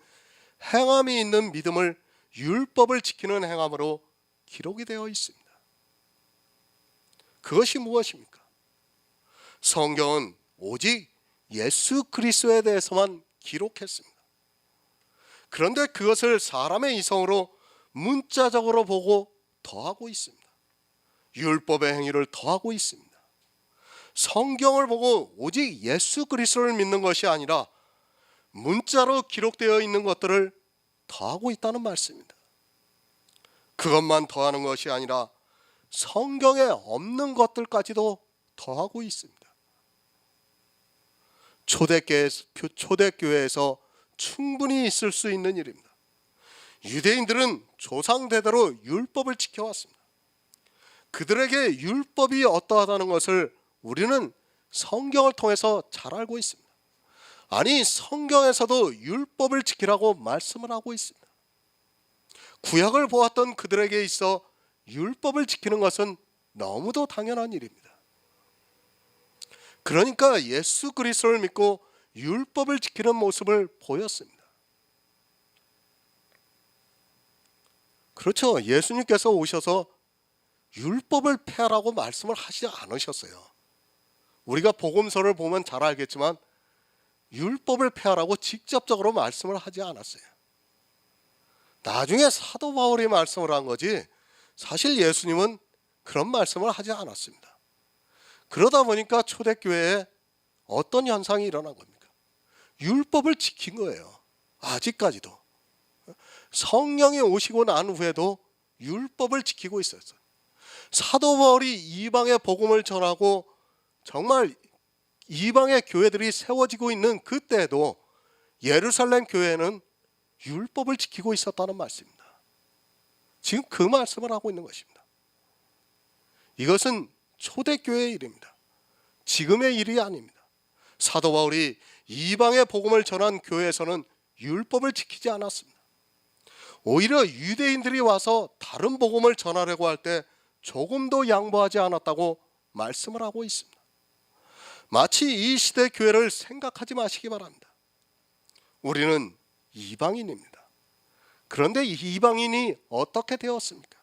행함이 있는 믿음을 율법을 지키는 행함으로 기록이 되어 있습니다. 그것이 무엇입니까? 성경은 오직 예수 그리스도에 대해서만 기록했습니다. 그런데 그것을 사람의 이성으로 문자적으로 보고 더하고 있습니다. 율법의 행위를 더하고 있습니다. 성경을 보고 오직 예수 그리스도를 믿는 것이 아니라 문자로 기록되어 있는 것들을 더하고 있다는 말씀입니다. 그것만 더하는 것이 아니라 성경에 없는 것들까지도 더하고 있습니다. 초대교회에서 충분히 있을 수 있는 일입니다. 유대인들은 조상대대로 율법을 지켜왔습니다. 그들에게 율법이 어떠하다는 것을 우리는 성경을 통해서 잘 알고 있습니다. 아니, 성경에서도 율법을 지키라고 말씀을 하고 있습니다. 구약을 보았던 그들에게 있어 율법을 지키는 것은 너무도 당연한 일입니다. 그러니까 예수 그리스도를 믿고 율법을 지키는 모습을 보였습니다. 그렇죠. 예수님께서 오셔서 율법을 폐하라고 말씀을 하시지 않으셨어요. 우리가 복음서를 보면 잘 알겠지만 율법을 폐하라고 직접적으로 말씀을 하지 않았어요. 나중에 사도 바울이 말씀을 한 거지 사실 예수님은 그런 말씀을 하지 않았습니다. 그러다 보니까 초대교회에 어떤 현상이 일어난 겁니까? 율법을 지킨 거예요. 아직까지도. 성령이 오시고 난 후에도 율법을 지키고 있었어요. 사도 바울이 이방의 복음을 전하고 정말 이방의 교회들이 세워지고 있는 그때에도 예루살렘 교회는 율법을 지키고 있었다는 말씀입니다. 지금 그 말씀을 하고 있는 것입니다. 이것은 초대교회의 일입니다. 지금의 일이 아닙니다. 사도 바울이 이방의 복음을 전한 교회에서는 율법을 지키지 않았습니다. 오히려 유대인들이 와서 다른 복음을 전하려고 할 때 조금도 양보하지 않았다고 말씀을 하고 있습니다. 마치 이 시대 교회를 생각하지 마시기 바랍니다. 우리는 이방인입니다. 그런데 이방인이 어떻게 되었습니까?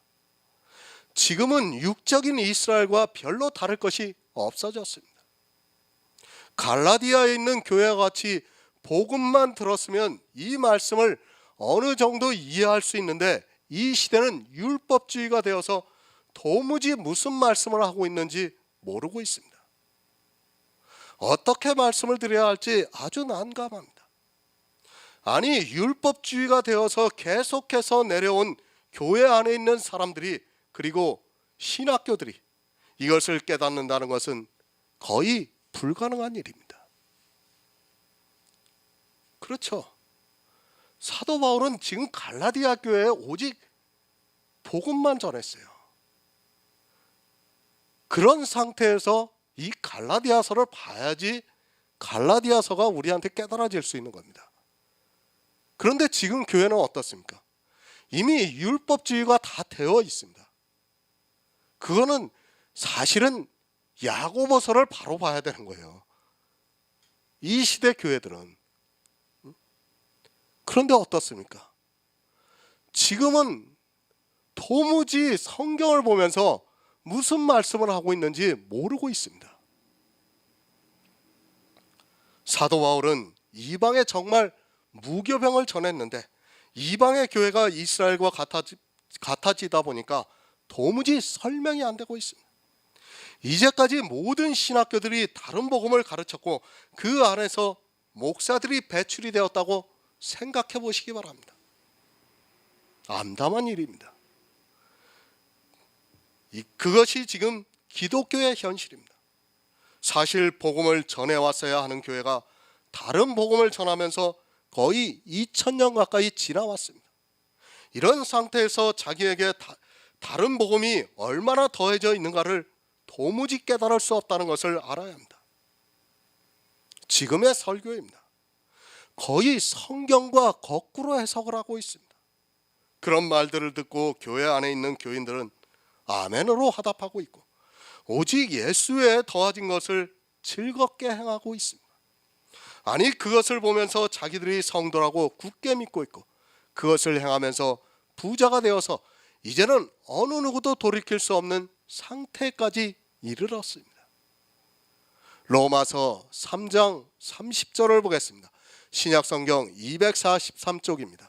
지금은 육적인 이스라엘과 별로 다를 것이 없어졌습니다. 갈라디아에 있는 교회와 같이 복음만 들었으면 이 말씀을 어느 정도 이해할 수 있는데 이 시대는 율법주의가 되어서 도무지 무슨 말씀을 하고 있는지 모르고 있습니다. 어떻게 말씀을 드려야 할지 아주 난감합니다. 아니, 율법주의가 되어서 계속해서 내려온 교회 안에 있는 사람들이 그리고 신학교들이 이것을 깨닫는다는 것은 거의 불가능한 일입니다. 그렇죠. 사도 바울은 지금 갈라디아 교회에 오직 복음만 전했어요. 그런 상태에서 이 갈라디아서를 봐야지 갈라디아서가 우리한테 깨달아질 수 있는 겁니다. 그런데 지금 교회는 어떻습니까? 이미 율법주의가 다 되어 있습니다. 그거는 사실은 야고보서를 바로 봐야 되는 거예요. 이 시대 교회들은. 그런데 어떻습니까? 지금은 도무지 성경을 보면서 무슨 말씀을 하고 있는지 모르고 있습니다. 사도 바울은 이방에 정말 무교병을 전했는데 이방의 교회가 이스라엘과 같아지다 보니까 도무지 설명이 안 되고 있습니다. 이제까지 모든 신학교들이 다른 복음을 가르쳤고 그 안에서 목사들이 배출이 되었다고 생각해 보시기 바랍니다. 암담한 일입니다. 그것이 지금 기독교의 현실입니다. 사실 복음을 전해왔어야 하는 교회가 다른 복음을 전하면서 거의 2000년 가까이 지나왔습니다. 이런 상태에서 자기에게 다른 복음이 얼마나 더해져 있는가를 도무지 깨달을 수 없다는 것을 알아야 합니다. 지금의 설교입니다. 거의 성경과 거꾸로 해석을 하고 있습니다. 그런 말들을 듣고 교회 안에 있는 교인들은 아멘으로 화답하고 있고 오직 예수에 더하진 것을 즐겁게 행하고 있습니다. 아니, 그것을 보면서 자기들이 성도라고 굳게 믿고 있고 그것을 행하면서 부자가 되어서 이제는 어느 누구도 돌이킬 수 없는 상태까지 이르렀습니다. 로마서 3장 30절을 보겠습니다. 신약성경 243쪽입니다.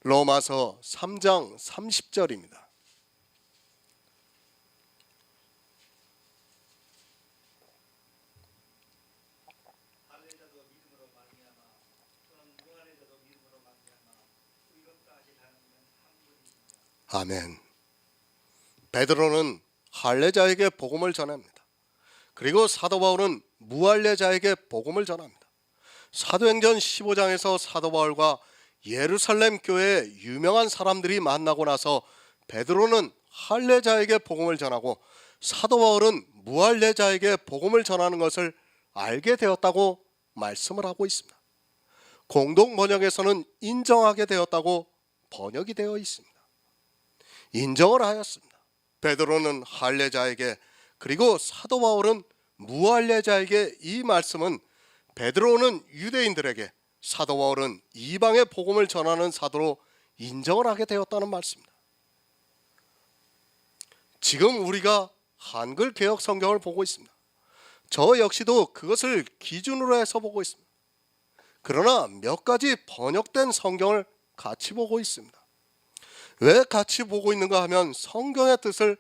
로마서 3장 30절입니다. 아멘. 베드로는 할례자에게 복음을 전합니다. 그리고 사도 바울은 무할례자에게 복음을 전합니다. 사도행전 15장에서 사도 바울과 예루살렘 교회의 유명한 사람들이 만나고 나서 베드로는 할례자에게 복음을 전하고 사도 바울은 무할례자에게 복음을 전하는 것을 알게 되었다고 말씀을 하고 있습니다. 공동 번역에서는 인정하게 되었다고 번역이 되어 있습니다. 인정을 하였습니다. 베드로는 할례자에게, 그리고 사도 바울은 무할례자에게. 이 말씀은 베드로는 유대인들에게, 사도 바울은 이방의 복음을 전하는 사도로 인정을 하게 되었다는 말씀입니다. 지금 우리가 한글 개역 성경을 보고 있습니다. 저 역시도 그것을 기준으로 해서 보고 있습니다. 그러나 몇 가지 번역된 성경을 같이 보고 있습니다. 왜 같이 보고 있는가 하면 성경의 뜻을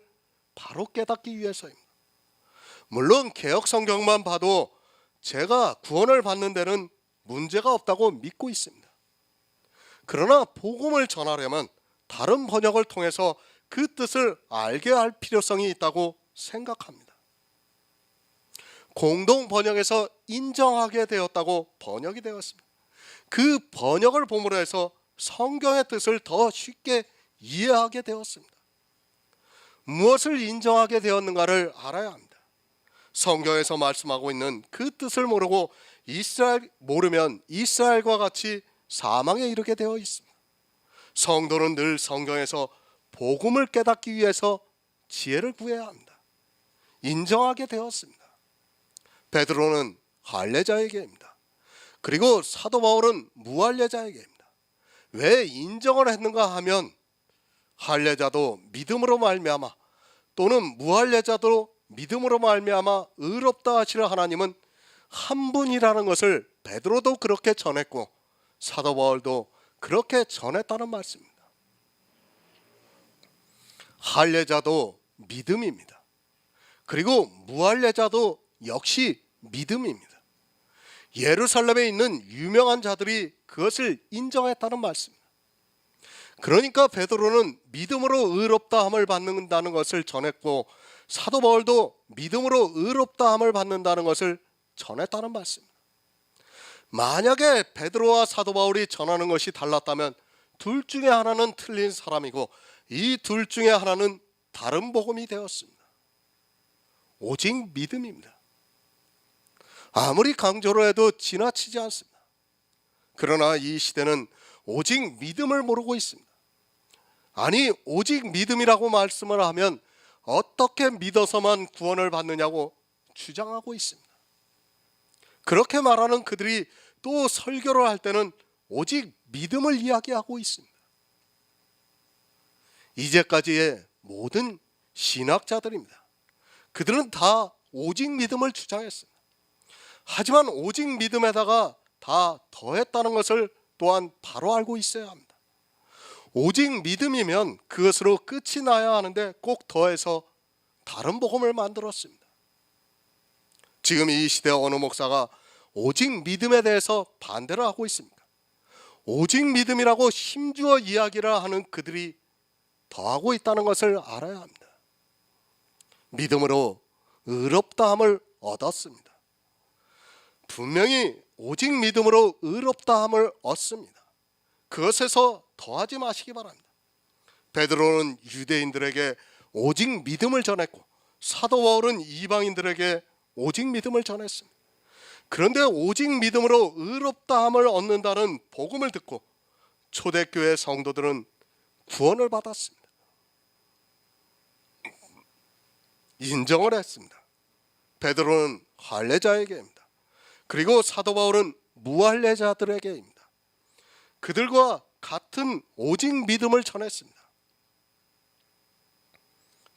바로 깨닫기 위해서입니다. 물론 개역 성경만 봐도 제가 구원을 받는 데는 문제가 없다고 믿고 있습니다. 그러나 복음을 전하려면 다른 번역을 통해서 그 뜻을 알게 할 필요성이 있다고 생각합니다. 공동 번역에서 인정하게 되었다고 번역이 되었습니다. 그 번역을 보므로 해서 성경의 뜻을 더 쉽게 이해하게 되었습니다. 무엇을 인정하게 되었는가를 알아야 합니다. 성경에서 말씀하고 있는 그 뜻을 모르면 이스라엘과 같이 사망에 이르게 되어 있습니다. 성도는 늘 성경에서 복음을 깨닫기 위해서 지혜를 구해야 합니다. 인정하게 되었습니다. 베드로는 할례자에게입니다. 그리고 사도 바울은 무할례자에게입니다. 왜 인정을 했는가 하면 할례자도 믿음으로 말미암아, 또는 무할례자도 믿음으로 말미암아 의롭다 하시는 하나님은 한 분이라는 것을 베드로도 그렇게 전했고 사도 바울도 그렇게 전했다는 말씀입니다. 할례자도 믿음입니다. 그리고 무할례자도 역시 믿음입니다. 예루살렘에 있는 유명한 자들이 그것을 인정했다는 말씀입니다. 그러니까 베드로는 믿음으로 의롭다함을 받는다는 것을 전했고 사도 바울도 믿음으로 의롭다함을 받는다는 것을 전했다는 말씀입니다. 만약에 베드로와 사도 바울이 전하는 것이 달랐다면 둘 중에 하나는 틀린 사람이고 이 둘 중에 하나는 다른 복음이 되었습니다. 오직 믿음입니다. 아무리 강조를 해도 지나치지 않습니다. 그러나 이 시대는 오직 믿음을 모르고 있습니다. 아니, 오직 믿음이라고 말씀을 하면 어떻게 믿어서만 구원을 받느냐고 주장하고 있습니다. 그렇게 말하는 그들이 또 설교를 할 때는 오직 믿음을 이야기하고 있습니다. 이제까지의 모든 신학자들입니다. 그들은 다 오직 믿음을 주장했습니다. 하지만 오직 믿음에다가 다 더했다는 것을 또한 바로 알고 있어야 합니다. 오직 믿음이면 그것으로 끝이 나야 하는데 꼭 더해서 다른 복음을 만들었습니다. 지금 이 시대 어느 목사가 오직 믿음에 대해서 반대를 하고 있습니까? 오직 믿음이라고 힘주어 이야기를 하는 그들이 더하고 있다는 것을 알아야 합니다. 믿음으로 의롭다함을 얻었습니다. 분명히 오직 믿음으로 의롭다함을 얻습니다. 그것에서 더하지 마시기 바랍니다. 베드로는 유대인들에게 오직 믿음을 전했고 사도 바울은 이방인들에게 오직 믿음을 전했습니다. 그런데 오직 믿음으로 의롭다함을 얻는다는 복음을 듣고 초대교회 성도들은 구원을 받았습니다. 인정을 했습니다. 베드로는 할례자에게입니다. 그리고 사도 바울은 무할례자들에게입니다. 그들과 같은 오직 믿음을 전했습니다.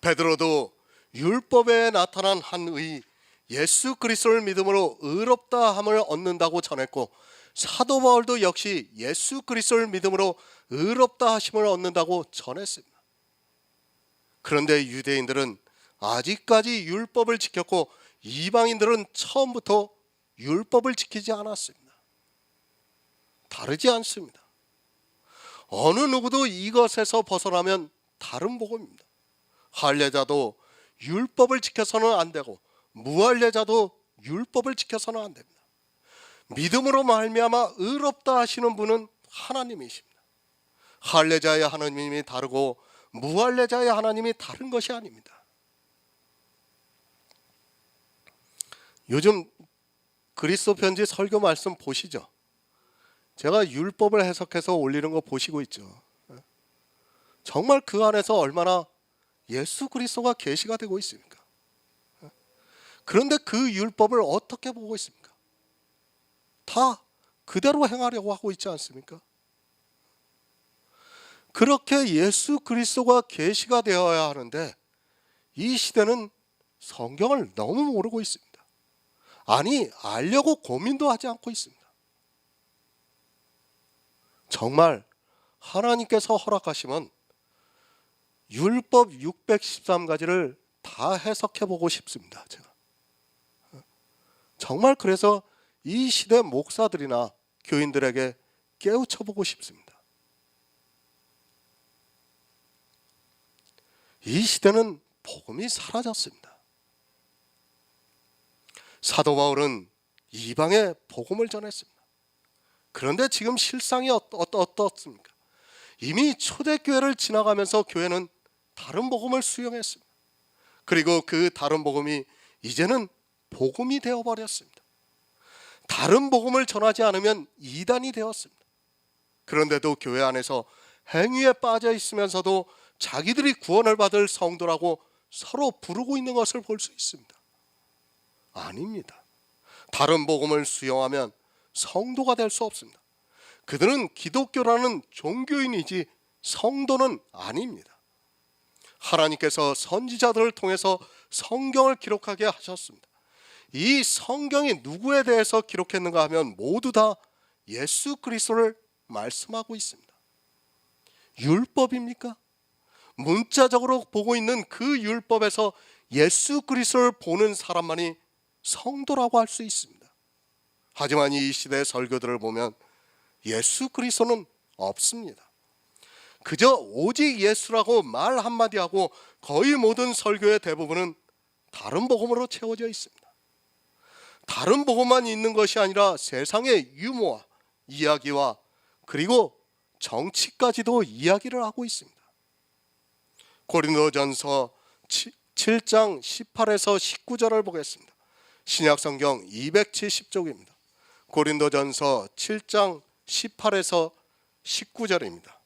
베드로도 율법에 나타난 한 의 예수 그리스도를 믿음으로 의롭다 함을 얻는다고 전했고, 사도 바울도 역시 예수 그리스도를 믿음으로 의롭다 하심을 얻는다고 전했습니다. 그런데 유대인들은 아직까지 율법을 지켰고 이방인들은 처음부터 율법을 지키지 않았습니다. 다르지 않습니다. 어느 누구도 이것에서 벗어나면 다른 복음입니다. 할례자도 율법을 지켜서는 안 되고 무할례자도 율법을 지켜서는 안 됩니다. 믿음으로 말미암아 의롭다 하시는 분은 하나님이십니다. 할례자의 하나님이 다르고 무할례자의 하나님이 다른 것이 아닙니다. 요즘 그리스도 편지 설교 말씀 보시죠. 제가 율법을 해석해서 올리는 거 보시고 있죠. 정말 그 안에서 얼마나 예수 그리스도가 계시가 되고 있습니까? 그런데 그 율법을 어떻게 보고 있습니까? 다 그대로 행하려고 하고 있지 않습니까? 그렇게 예수 그리스도가 계시가 되어야 하는데 이 시대는 성경을 너무 모르고 있습니다. 아니, 알려고 고민도 하지 않고 있습니다. 정말 하나님께서 허락하시면 율법 613가지를 다 해석해 보고 싶습니다. 제가 정말 그래서 이 시대 목사들이나 교인들에게 깨우쳐 보고 싶습니다. 이 시대는 복음이 사라졌습니다. 사도 바울은 이방에 복음을 전했습니다. 그런데 지금 실상이 어떻습니까? 이미 초대교회를 지나가면서 교회는 다른 복음을 수용했습니다. 그리고 그 다른 복음이 이제는 복음이 되어버렸습니다. 다른 복음을 전하지 않으면 이단이 되었습니다. 그런데도 교회 안에서 행위에 빠져 있으면서도 자기들이 구원을 받을 성도라고 서로 부르고 있는 것을 볼 수 있습니다. 아닙니다. 다른 복음을 수용하면 성도가 될 수 없습니다. 그들은 기독교라는 종교인이지 성도는 아닙니다. 하나님께서 선지자들을 통해서 성경을 기록하게 하셨습니다. 이 성경이 누구에 대해서 기록했는가 하면 모두 다 예수 그리스도를 말씀하고 있습니다. 율법입니까? 문자적으로 보고 있는 그 율법에서 예수 그리스도를 보는 사람만이 성도라고 할 수 있습니다. 하지만 이 시대 설교들을 보면 예수 그리스도는 없습니다. 그저 오직 예수라고 말 한마디 하고 거의 모든 설교의 대부분은 다른 복음으로 채워져 있습니다. 다른 복음만 있는 것이 아니라 세상의 유머와 이야기와 그리고 정치까지도 이야기를 하고 있습니다. 고린도전서 7장 18에서 19절을 보겠습니다. 신약성경 270쪽입니다. 고린도전서 7장 18에서 19절입니다.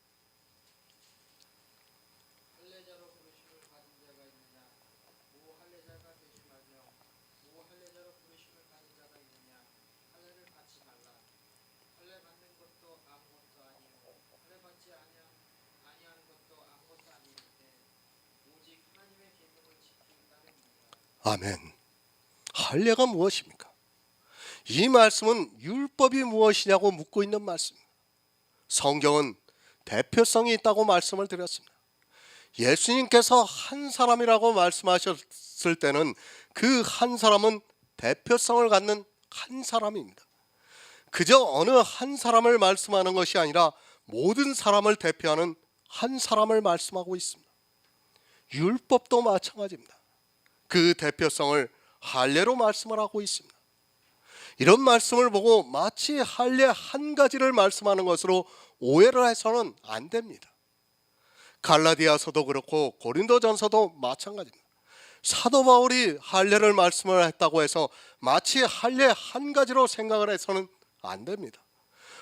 아멘. 할례가 무엇입니까? 이 말씀은 율법이 무엇이냐고 묻고 있는 말씀입니다. 성경은 대표성이 있다고 말씀을 드렸습니다. 예수님께서 한 사람이라고 말씀하셨을 때는 그 한 사람은 대표성을 갖는 한 사람입니다. 그저 어느 한 사람을 말씀하는 것이 아니라 모든 사람을 대표하는 한 사람을 말씀하고 있습니다. 율법도 마찬가지입니다. 그 대표성을 할례로 말씀을 하고 있습니다. 이런 말씀을 보고 마치 할례 한 가지를 말씀하는 것으로 오해를 해서는 안 됩니다. 갈라디아서도 그렇고 고린도전서도 마찬가지입니다. 사도 바울이 할례를 말씀을 했다고 해서 마치 할례 한 가지로 생각을 해서는 안 됩니다.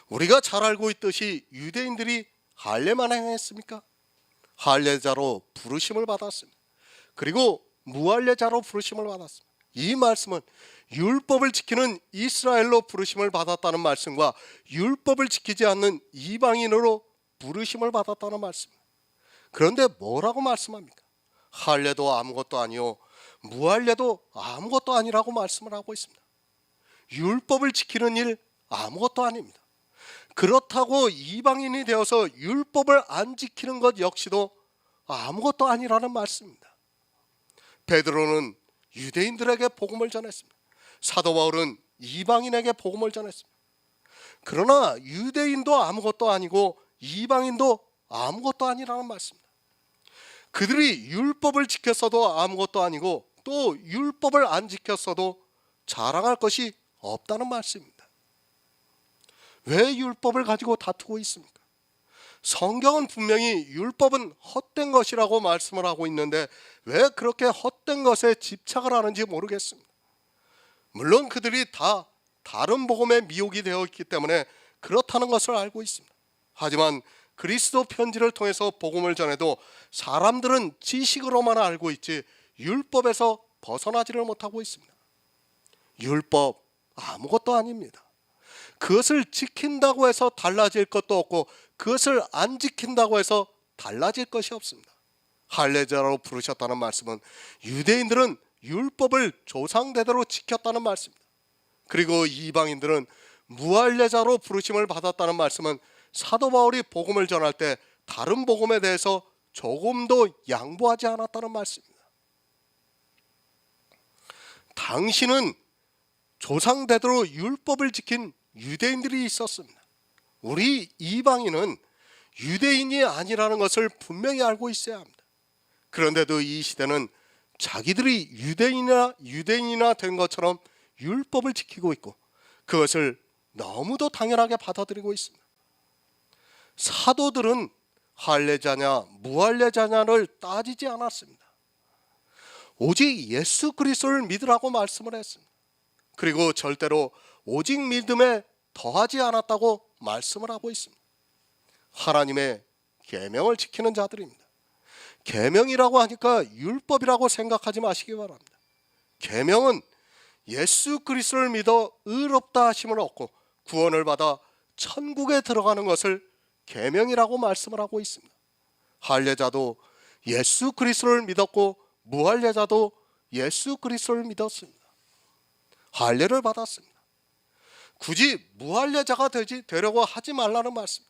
우리가 잘 알고 있듯이 유대인들이 할례만 행했습니까? 할례자로 부르심을 받았습니다. 그리고 무할례자로 부르심을 받았습니다. 이 말씀은 율법을 지키는 이스라엘로 부르심을 받았다는 말씀과 율법을 지키지 않는 이방인으로 부르심을 받았다는 말씀입니다. 그런데 뭐라고 말씀합니까? 할례도 아무것도 아니요 무할례도 아무것도 아니라고 말씀을 하고 있습니다. 율법을 지키는 일 아무것도 아닙니다. 그렇다고 이방인이 되어서 율법을 안 지키는 것 역시도 아무것도 아니라는 말씀입니다. 베드로는 유대인들에게 복음을 전했습니다. 사도 바울은 이방인에게 복음을 전했습니다. 그러나 유대인도 아무것도 아니고 이방인도 아무것도 아니라는 말씀입니다. 그들이 율법을 지켰어도 아무것도 아니고 또 율법을 안 지켰어도 자랑할 것이 없다는 말씀입니다. 왜 율법을 가지고 다투고 있습니까? 성경은 분명히 율법은 헛된 것이라고 말씀을 하고 있는데 왜 그렇게 헛된 것에 집착을 하는지 모르겠습니다. 물론 그들이 다 다른 복음에 미혹이 되어 있기 때문에 그렇다는 것을 알고 있습니다. 하지만 그리스도 편지를 통해서 복음을 전해도 사람들은 지식으로만 알고 있지 율법에서 벗어나지를 못하고 있습니다. 율법 아무것도 아닙니다. 그것을 지킨다고 해서 달라질 것도 없고 그것을 안 지킨다고 해서 달라질 것이 없습니다. 할례자로 부르셨다는 말씀은 유대인들은 율법을 조상대대로 지켰다는 말씀입니다. 그리고 이방인들은 무할례자로 부르심을 받았다는 말씀은 사도 바울이 복음을 전할 때 다른 복음에 대해서 조금도 양보하지 않았다는 말씀입니다. 당신은 조상대대로 율법을 지킨 유대인들이 있었습니다. 우리 이방인은 유대인이 아니라는 것을 분명히 알고 있어야 합니다. 그런데도 이 시대는 자기들이 유대인이나 된 것처럼 율법을 지키고 있고 그것을 너무도 당연하게 받아들이고 있습니다. 사도들은 할례자냐 무할례자냐를 따지지 않았습니다. 오직 예수 그리스도를 믿으라고 말씀을 했습니다. 그리고 절대로 오직 믿음에 더하지 않았다고 말씀을 하고 있습니다. 하나님의 계명을 지키는 자들입니다. 계명이라고 하니까 율법이라고 생각하지 마시기 바랍니다. 계명은 예수 그리스도를 믿어 의롭다 하심을 얻고 구원을 받아 천국에 들어가는 것을 계명이라고 말씀을 하고 있습니다. 할례자도 예수 그리스도를 믿었고 무할례자도 예수 그리스도를 믿었습니다. 할례를 받았습니다. 굳이 무할례자가 되려고 하지 말라는 말씀.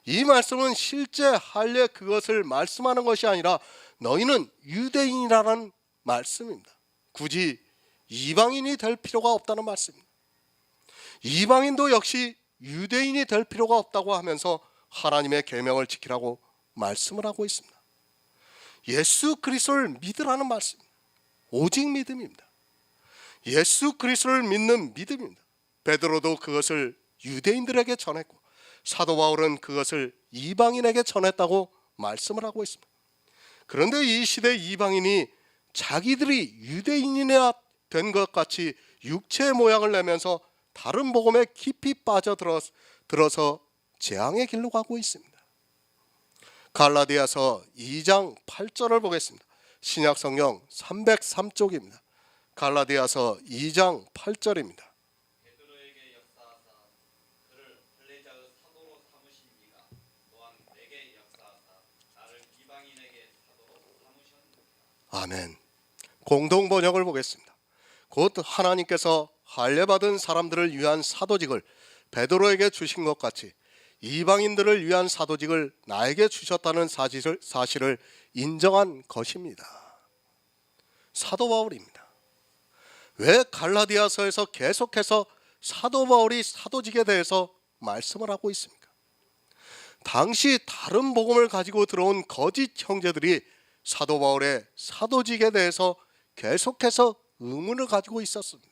이 말씀은 실제 할례 그것을 말씀하는 것이 아니라 너희는 유대인이라는 말씀입니다. 굳이 이방인이 될 필요가 없다는 말씀입니다. 이방인도 역시 유대인이 될 필요가 없다고 하면서 하나님의 계명을 지키라고 말씀을 하고 있습니다. 예수 그리스도를 믿으라는 말씀입니다. 오직 믿음입니다. 예수 그리스도를 믿는 믿음입니다. 베드로도 그것을 유대인들에게 전했고 사도 바울은 그것을 이방인에게 전했다고 말씀을 하고 있습니다. 그런데 이 시대 이방인이 자기들이 유대인이나 된 것 같이 육체의 모양을 내면서 다른 복음에 깊이 빠져들어서 재앙의 길로 가고 있습니다. 갈라디아서 2장 8절을 보겠습니다. 신약성경 303쪽입니다. 갈라디아서 2장 8절입니다. 베드로에게 역사하사 그를 할례자의 사도로 삼으신 이가 또한 내게 역사하사 나를 이방인에게 사도로 삼으셨느니라. 아멘. 공동 번역을 보겠습니다. 곧 하나님께서 할례 받은 사람들을 위한 사도직을 베드로에게 주신 것 같이 이방인들을 위한 사도직을 나에게 주셨다는 사실을 인정한 것입니다. 사도 바울입니다. 왜 갈라디아서에서 계속해서 사도 바울이 사도직에 대해서 말씀을 하고 있습니까? 당시 다른 복음을 가지고 들어온 거짓 형제들이 사도 바울의 사도직에 대해서 계속해서 의문을 가지고 있었습니다.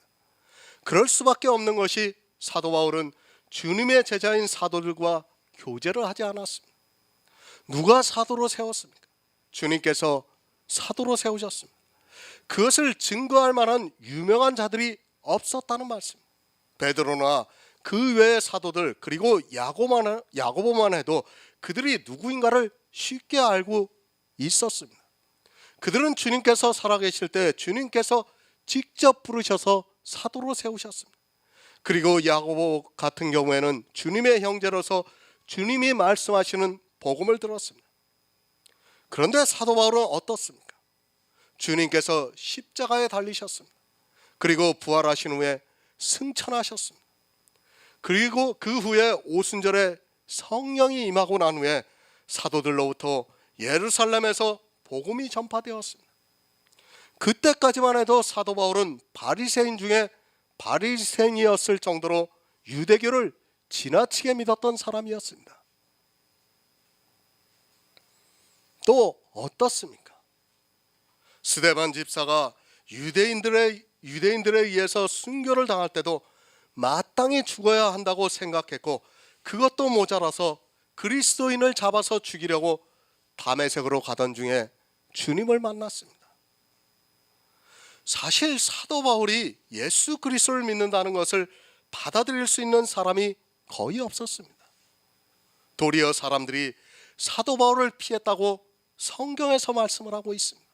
그럴 수밖에 없는 것이 사도 바울은 주님의 제자인 사도들과 교제를 하지 않았습니다. 누가 사도로 세웠습니까? 주님께서 사도로 세우셨습니다. 그것을 증거할 만한 유명한 자들이 없었다는 말씀입니다. 베드로나 그 외의 사도들 그리고 야고보만 해도 그들이 누구인가를 쉽게 알고 있었습니다. 그들은 주님께서 살아계실 때 주님께서 직접 부르셔서 사도로 세우셨습니다. 그리고 야고보 같은 경우에는 주님의 형제로서 주님이 말씀하시는 복음을 들었습니다. 그런데 사도 바울은 어떻습니까? 주님께서 십자가에 달리셨습니다. 그리고 부활하신 후에 승천하셨습니다. 그리고 그 후에 오순절에 성령이 임하고 난 후에 사도들로부터 예루살렘에서 복음이 전파되었습니다. 그때까지만 해도 사도 바울은 바리새인 중에 바리새인이었을 정도로 유대교를 지나치게 믿었던 사람이었습니다. 또 어떻습니까? 스데반 집사가 유대인들에 의해서 순교를 당할 때도 마땅히 죽어야 한다고 생각했고, 그것도 모자라서 그리스도인을 잡아서 죽이려고 다메섹으로 가던 중에 주님을 만났습니다. 사실 사도 바울이 예수 그리스도를 믿는다는 것을 받아들일 수 있는 사람이 거의 없었습니다. 도리어 사람들이 사도 바울을 피했다고 성경에서 말씀을 하고 있습니다.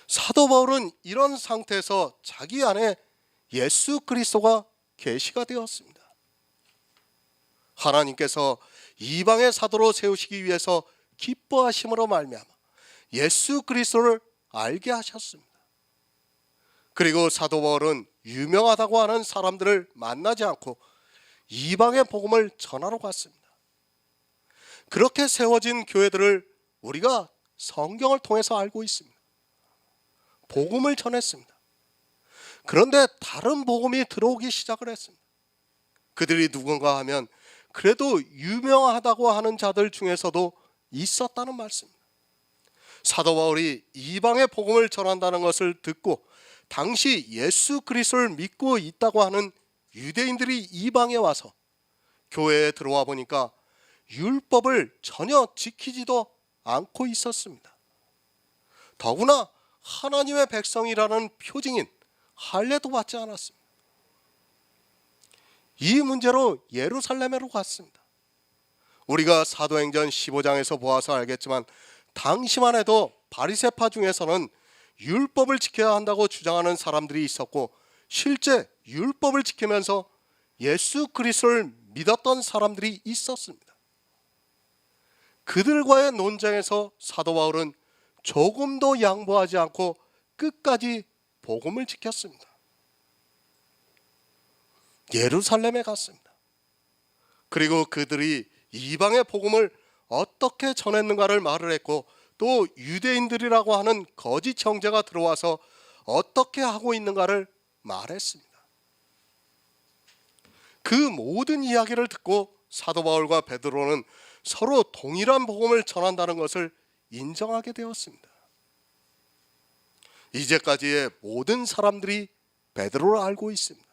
사도 바울은 이런 상태에서 자기 안에 예수 그리스도가 계시가 되었습니다. 하나님께서 이방의 사도로 세우시기 위해서 기뻐하심으로 말미암아 예수 그리스도를 알게 하셨습니다. 그리고 사도 바울은 유명하다고 하는 사람들을 만나지 않고 이방의 복음을 전하러 갔습니다. 그렇게 세워진 교회들을 우리가 성경을 통해서 알고 있습니다. 복음을 전했습니다. 그런데 다른 복음이 들어오기 시작을 했습니다. 그들이 누군가 하면 그래도 유명하다고 하는 자들 중에서도 있었다는 말씀입니다. 사도 바울이 이방의 복음을 전한다는 것을 듣고 당시 예수 그리스도를 믿고 있다고 하는 유대인들이 이방에 와서 교회에 들어와 보니까 율법을 전혀 지키지도 않고 있었습니다. 더구나 하나님의 백성이라는 표징인 할례도 받지 않았습니다. 이 문제로 예루살렘으로 갔습니다. 우리가 사도행전 15장에서 보아서 알겠지만 당시만 해도 바리새파 중에서는 율법을 지켜야 한다고 주장하는 사람들이 있었고, 실제 율법을 지키면서 예수 그리스도를 믿었던 사람들이 있었습니다. 그들과의 논쟁에서 사도 바울은 조금도 양보하지 않고 끝까지 복음을 지켰습니다. 예루살렘에 갔습니다. 그리고 그들이 이방의 복음을 어떻게 전했는가를 말을 했고, 또 유대인들이라고 하는 거짓 형제가 들어와서 어떻게 하고 있는가를 말했습니다. 그 모든 이야기를 듣고 사도 바울과 베드로는 서로 동일한 복음을 전한다는 것을 인정하게 되었습니다. 이제까지의 모든 사람들이 베드로를 알고 있습니다.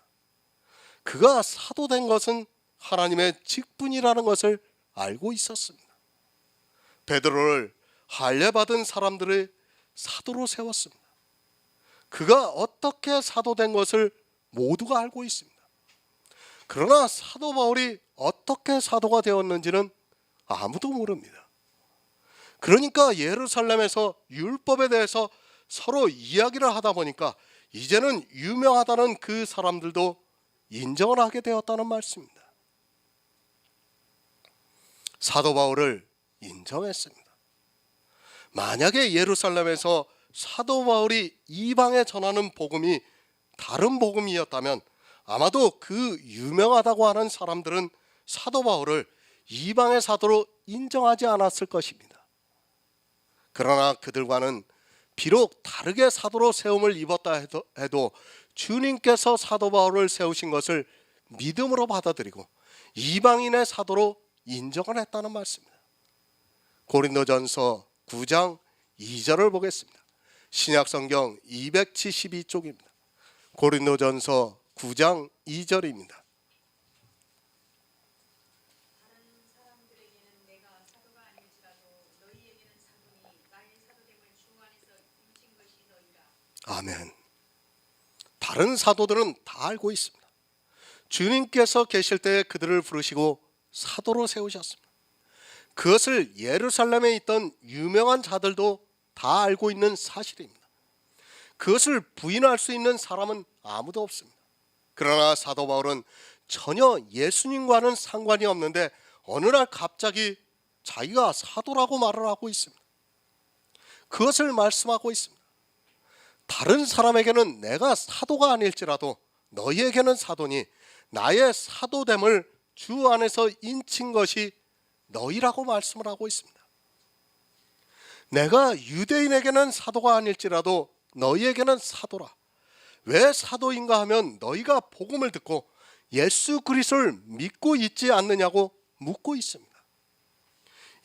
그가 사도된 것은 하나님의 직분이라는 것을 알고 있었습니다. 베드로를 할례받은 사람들의 사도로 세웠습니다. 그가 어떻게 사도된 것을 모두가 알고 있습니다. 그러나 사도 바울이 어떻게 사도가 되었는지는 아무도 모릅니다. 그러니까 예루살렘에서 율법에 대해서 서로 이야기를 하다 보니까 이제는 유명하다는 그 사람들도 인정을 하게 되었다는 말씀입니다. 사도 바울을 인정했습니다. 만약에 예루살렘에서 사도 바울이 이방에 전하는 복음이 다른 복음이었다면 아마도 그 유명하다고 하는 사람들은 사도 바울을 이방의 사도로 인정하지 않았을 것입니다. 그러나 그들과는 비록 다르게 사도로 세움을 입었다 해도 주님께서 사도 바울을 세우신 것을 믿음으로 받아들이고 이방인의 사도로 인정을 했다는 말씀입니다. 고린도전서 9장 2절을 보겠습니다. 신약성경 272쪽입니다. 고린도전서 9장 2절입니다. 다른 사람들에게는 내가 사도가 아닐지라도 너희에게는 사도니 나의 사도됨을 주 안에서 인친 것이 너희라. 아멘. 다른 사도들은 다 알고 있습니다. 주님께서 계실 때 그들을 부르시고 사도로 세우셨습니다. 그것을 예루살렘에 있던 유명한 자들도 다 알고 있는 사실입니다. 그것을 부인할 수 있는 사람은 아무도 없습니다. 그러나 사도 바울은 전혀 예수님과는 상관이 없는데 어느 날 갑자기 자기가 사도라고 말을 하고 있습니다. 그것을 말씀하고 있습니다. 다른 사람에게는 내가 사도가 아닐지라도 너희에게는 사도니 나의 사도됨을 주 안에서 인친 것이 너희라고 말씀을 하고 있습니다. 내가 유대인에게는 사도가 아닐지라도 너희에게는 사도라. 왜 사도인가 하면 너희가 복음을 듣고 예수 그리스도를 믿고 있지 않느냐고 묻고 있습니다.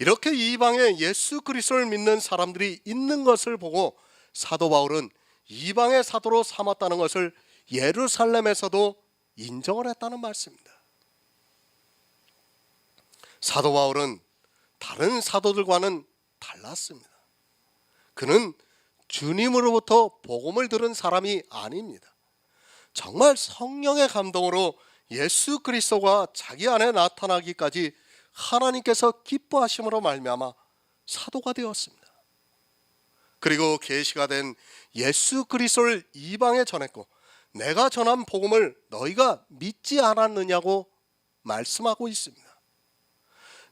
이렇게 이방에 예수 그리스도를 믿는 사람들이 있는 것을 보고 사도 바울은 이방의 사도로 삼았다는 것을 예루살렘에서도 인정을 했다는 말씀입니다. 사도 바울은 다른 사도들과는 달랐습니다. 그는 주님으로부터 복음을 들은 사람이 아닙니다. 정말 성령의 감동으로 예수 그리스도가 자기 안에 나타나기까지 하나님께서 기뻐하심으로 말미암아 사도가 되었습니다. 그리고 계시가 된 예수 그리스도를 이방에 전했고 내가 전한 복음을 너희가 믿지 않았느냐고 말씀하고 있습니다.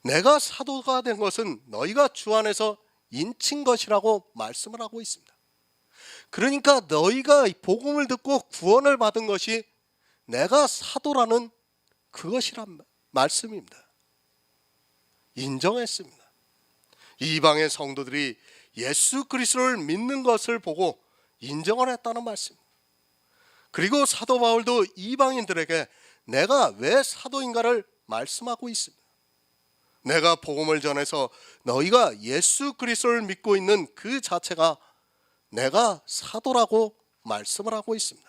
내가 사도가 된 것은 너희가 주 안에서 인친 것이라고 말씀을 하고 있습니다. 그러니까 너희가 복음을 듣고 구원을 받은 것이 내가 사도라는 그것이란 말씀입니다. 인정했습니다. 이방의 성도들이 예수 그리스도를 믿는 것을 보고 인정을 했다는 말씀입니다. 그리고 사도 바울도 이방인들에게 내가 왜 사도인가를 말씀하고 있습니다. 내가 복음을 전해서 너희가 예수 그리스도를 믿고 있는 그 자체가 내가 사도라고 말씀을 하고 있습니다.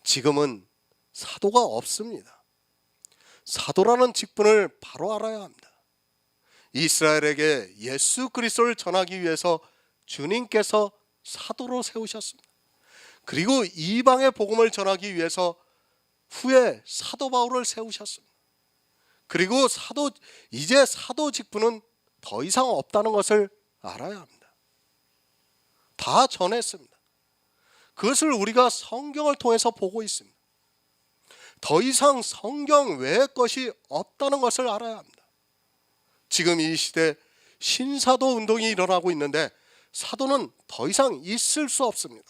지금은 사도가 없습니다. 사도라는 직분을 바로 알아야 합니다. 이스라엘에게 예수 그리스도를 전하기 위해서 주님께서 사도로 세우셨습니다. 그리고 이방의 복음을 전하기 위해서 후에 사도 바울을 세우셨습니다. 그리고 이제 사도 직분은 더 이상 없다는 것을 알아야 합니다. 다 전했습니다. 그것을 우리가 성경을 통해서 보고 있습니다. 더 이상 성경 외의 것이 없다는 것을 알아야 합니다. 지금 이 시대 신사도 운동이 일어나고 있는데 사도는 더 이상 있을 수 없습니다.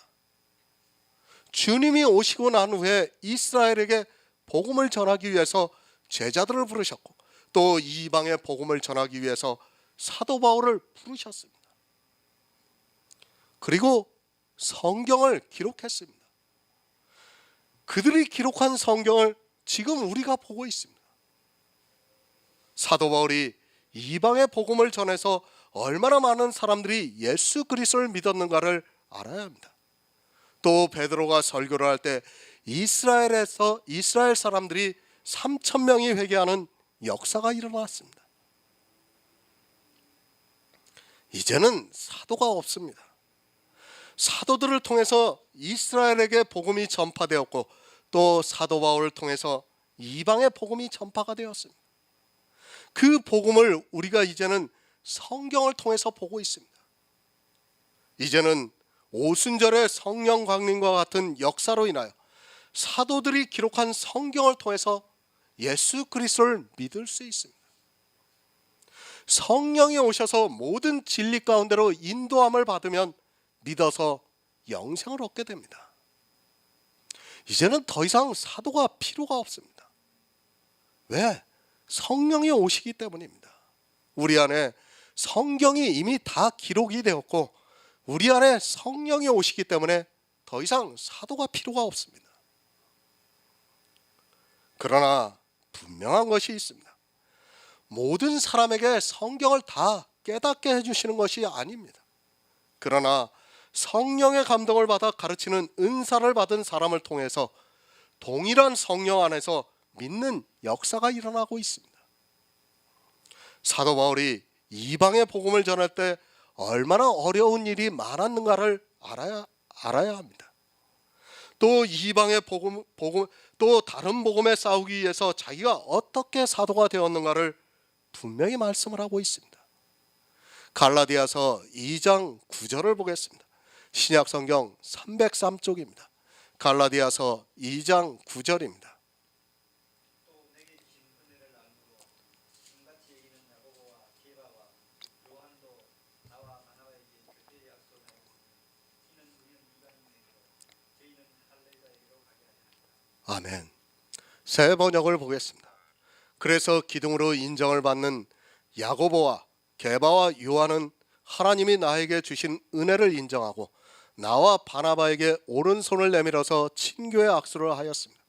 주님이 오시고 난 후에 이스라엘에게 복음을 전하기 위해서 제자들을 부르셨고 또 이방의 복음을 전하기 위해서 사도 바울을 부르셨습니다. 그리고 성경을 기록했습니다. 그들이 기록한 성경을 지금 우리가 보고 있습니다. 사도 바울이 이방의 복음을 전해서 얼마나 많은 사람들이 예수 그리스도를 믿었는가를 알아야 합니다. 또 베드로가 설교를 할 때 이스라엘 사람들이 3,000명이 회개하는 역사가 일어났습니다. 이제는 사도가 없습니다. 사도들을 통해서 이스라엘에게 복음이 전파되었고 또 사도 바울을 통해서 이방의 복음이 전파가 되었습니다. 그 복음을 우리가 이제는 성경을 통해서 보고 있습니다. 이제는 오순절의 성령 강림과 같은 역사로 인하여 사도들이 기록한 성경을 통해서 예수 그리스도를 믿을 수 있습니다. 성령이 오셔서 모든 진리 가운데로 인도함을 받으면 믿어서 영생을 얻게 됩니다. 이제는 더 이상 사도가 필요가 없습니다. 왜? 성령이 오시기 때문입니다. 우리 안에 성경이 이미 다 기록이 되었고 우리 안에 성령이 오시기 때문에 더 이상 사도가 필요가 없습니다. 그러나 분명한 것이 있습니다. 모든 사람에게 성경을 다 깨닫게 해주시는 것이 아닙니다. 그러나 성령의 감동을 받아 가르치는 은사를 받은 사람을 통해서 동일한 성령 안에서 믿는 역사가 일어나고 있습니다. 사도 바울이 이방의 복음을 전할 때 얼마나 어려운 일이 많았는가를 알아야 합니다. 또 이방의 복음 또 다른 복음에 싸우기 위해서 자기가 어떻게 사도가 되었는가를 분명히 말씀을 하고 있습니다. 갈라디아서 2장 9절을 보겠습니다. 신약성경 303쪽입니다. 갈라디아서 2장 9절입니다. 또 내게 주신 은혜를 나누고 같이 여기는 야고보와 게바와 요한도 나와 바나바에게 교제의 약속하였으니 이는 우리는 이방인에게로 저희는 할례자에게로 가게 하려 함이라. 아멘. 새 번역을 보겠습니다. 그래서 기둥으로 인정을 받는 야고보와 게바와 요한은 하나님이 나에게 주신 은혜를 인정하고 나와 바나바에게 오른손을 내밀어서 친교의 악수를 하였습니다.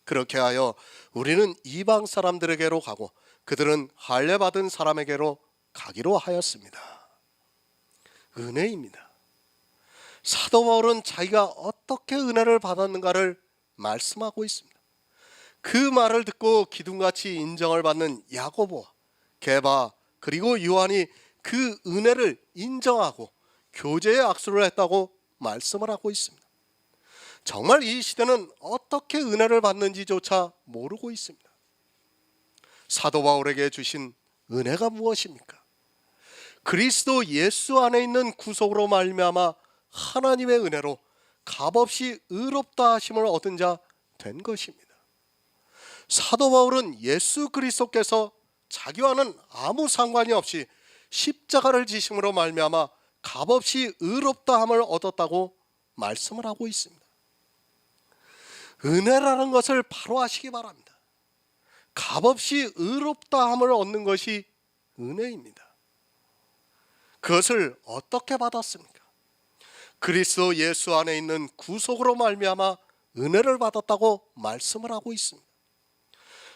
그렇게 하여 우리는 이방 사람들에게로 가고 그들은 할례 받은 사람에게로 가기로 하였습니다. 은혜입니다. 사도 바울은 자기가 어떻게 은혜를 받았는가를 말씀하고 있습니다. 그 말을 듣고 기둥같이 인정을 받는 야고보와 게바 그리고 요한이 그 은혜를 인정하고 교제의 악수를 했다고 말씀을 하고 있습니다. 정말 이 시대는 어떻게 은혜를 받는지조차 모르고 있습니다. 사도 바울에게 주신 은혜가 무엇입니까? 그리스도 예수 안에 있는 구속으로 말미암아 하나님의 은혜로 값없이 의롭다 하심을 얻은 자 된 것입니다. 사도 바울은 예수 그리스도께서 자기와는 아무 상관이 없이 십자가를 지심으로 말미암아 값없이 의롭다함을 얻었다고 말씀을 하고 있습니다. 은혜라는 것을 바로 아시기 바랍니다. 값없이 의롭다함을 얻는 것이 은혜입니다. 그것을 어떻게 받았습니까? 그리스도 예수 안에 있는 구속으로 말미암아 은혜를 받았다고 말씀을 하고 있습니다.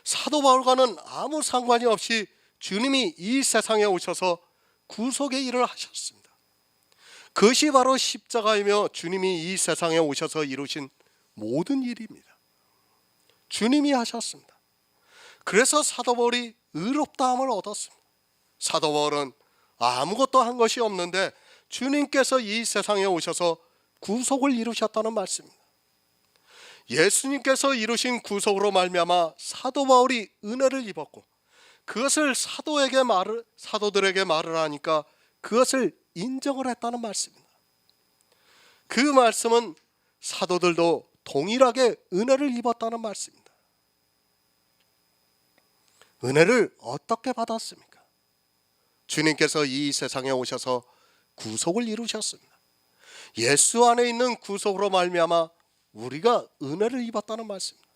사도 바울과는 아무 상관이 없이 주님이 이 세상에 오셔서 구속의 일을 하셨습니다. 그것이 바로 십자가이며 주님이 이 세상에 오셔서 이루신 모든 일입니다. 주님이 하셨습니다. 그래서 사도 바울이 의롭다함을 얻었습니다. 사도 바울은 아무것도 한 것이 없는데 주님께서 이 세상에 오셔서 구속을 이루셨다는 말씀입니다. 예수님께서 이루신 구속으로 말미암아 사도 바울이 은혜를 입었고 그것을 사도들에게 말을 하니까 그것을 인정을 했다는 말씀입니다. 그 말씀은 사도들도 동일하게 은혜를 입었다는 말씀입니다. 은혜를 어떻게 받았습니까? 주님께서 이 세상에 오셔서 구속을 이루셨습니다. 예수 안에 있는 구속으로 말미암아 우리가 은혜를 입었다는 말씀입니다.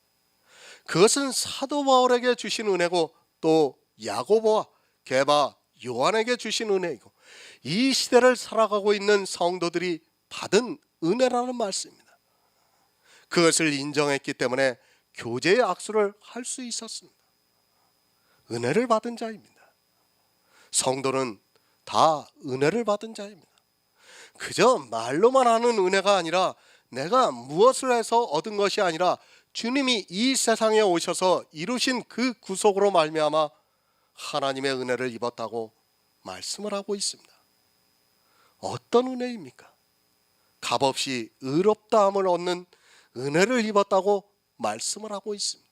그것은 사도 바울에게 주신 은혜고 또 야고보와 게바 요한에게 주신 은혜이고 이 시대를 살아가고 있는 성도들이 받은 은혜라는 말씀입니다. 그것을 인정했기 때문에 교제의 악수를 할 수 있었습니다. 은혜를 받은 자입니다. 성도는 다 은혜를 받은 자입니다. 그저 말로만 하는 은혜가 아니라 내가 무엇을 해서 얻은 것이 아니라 주님이 이 세상에 오셔서 이루신 그 구속으로 말미암아 하나님의 은혜를 입었다고 말씀을 하고 있습니다. 어떤 은혜입니까? 값없이 의롭다함을 얻는 은혜를 입었다고 말씀을 하고 있습니다.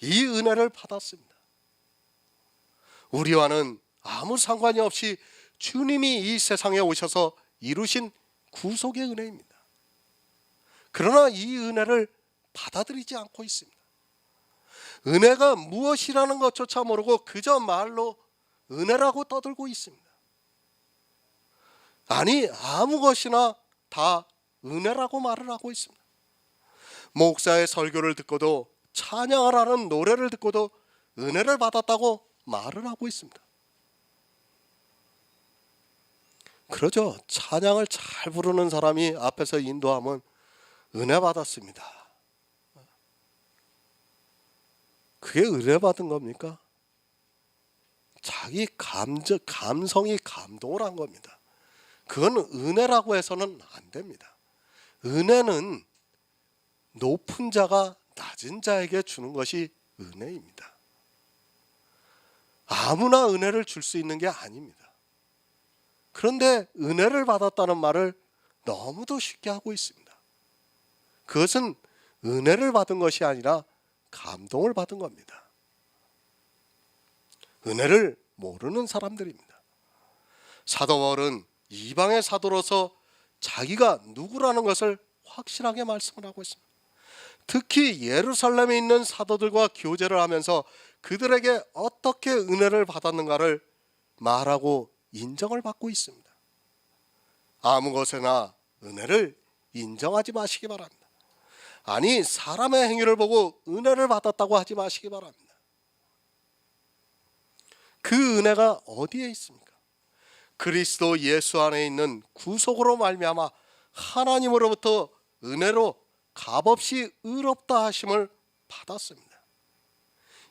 이 은혜를 받았습니다. 우리와는 아무 상관이 없이 주님이 이 세상에 오셔서 이루신 구속의 은혜입니다. 그러나 이 은혜를 받아들이지 않고 있습니다. 은혜가 무엇이라는 것조차 모르고 그저 말로 은혜라고 떠들고 있습니다. 아니 아무 것이나 다 은혜라고 말을 하고 있습니다. 목사의 설교를 듣고도 찬양을 하는 노래를 듣고도 은혜를 받았다고 말을 하고 있습니다. 그러죠. 찬양을 잘 부르는 사람이 앞에서 인도하면 은혜 받았습니다. 그게 은혜 받은 겁니까? 자기 감성이 감동을 한 겁니다. 그건 은혜라고 해서는 안 됩니다. 은혜는 높은 자가 낮은 자에게 주는 것이 은혜입니다. 아무나 은혜를 줄 수 있는 게 아닙니다. 그런데 은혜를 받았다는 말을 너무도 쉽게 하고 있습니다. 그것은 은혜를 받은 것이 아니라 감동을 받은 겁니다. 은혜를 모르는 사람들입니다. 사도 바울은 이방의 사도로서 자기가 누구라는 것을 확실하게 말씀을 하고 있습니다. 특히 예루살렘에 있는 사도들과 교제를 하면서 그들에게 어떻게 은혜를 받았는가를 말하고 인정을 받고 있습니다. 아무 것에나 은혜를 인정하지 마시기 바랍니다. 아니, 사람의 행위를 보고 은혜를 받았다고 하지 마시기 바랍니다. 그 은혜가 어디에 있습니까? 그리스도 예수 안에 있는 구속으로 말미암아 하나님으로부터 은혜로 값없이 의롭다 하심을 받았습니다.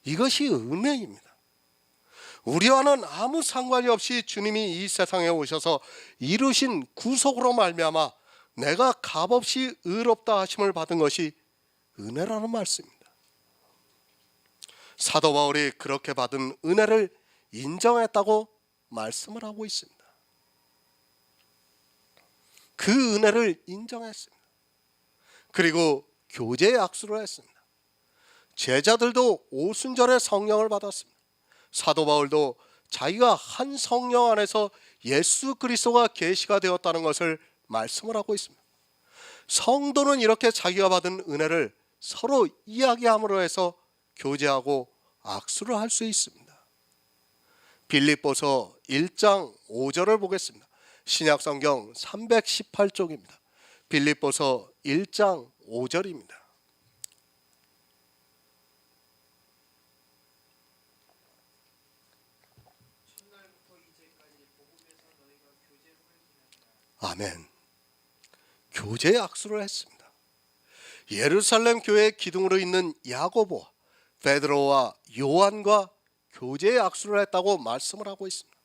이것이 은혜입니다. 우리와는 아무 상관이 없이 주님이 이 세상에 오셔서 이루신 구속으로 말미암아 내가 값없이 의롭다 하심을 받은 것이 은혜라는 말씀입니다. 사도 바울이 그렇게 받은 은혜를 인정했다고 말씀을 하고 있습니다. 그 은혜를 인정했습니다. 그리고 교제의 악수를 했습니다. 제자들도 오순절에 성령을 받았습니다. 사도 바울도 자기가 한 성령 안에서 예수 그리스도가 계시가 되었다는 것을 말씀을 하고 있습니다. 성도는 이렇게 자기가 받은 은혜를 서로 이야기함으로 해서 교제하고 악수를 할 수 있습니다. 빌립보서 1장 5절을 보겠습니다. 신약성경 318쪽입니다. 빌립보서 1장 5절입니다. 첫날부터 이제까지 복음에서 너희가 교제를 지냈다. 아멘. 교제의 악수를 했습니다. 예루살렘 교회의 기둥으로 있는 야고보, 베드로와 요한과 교제의 악수를 했다고 말씀을 하고 있습니다.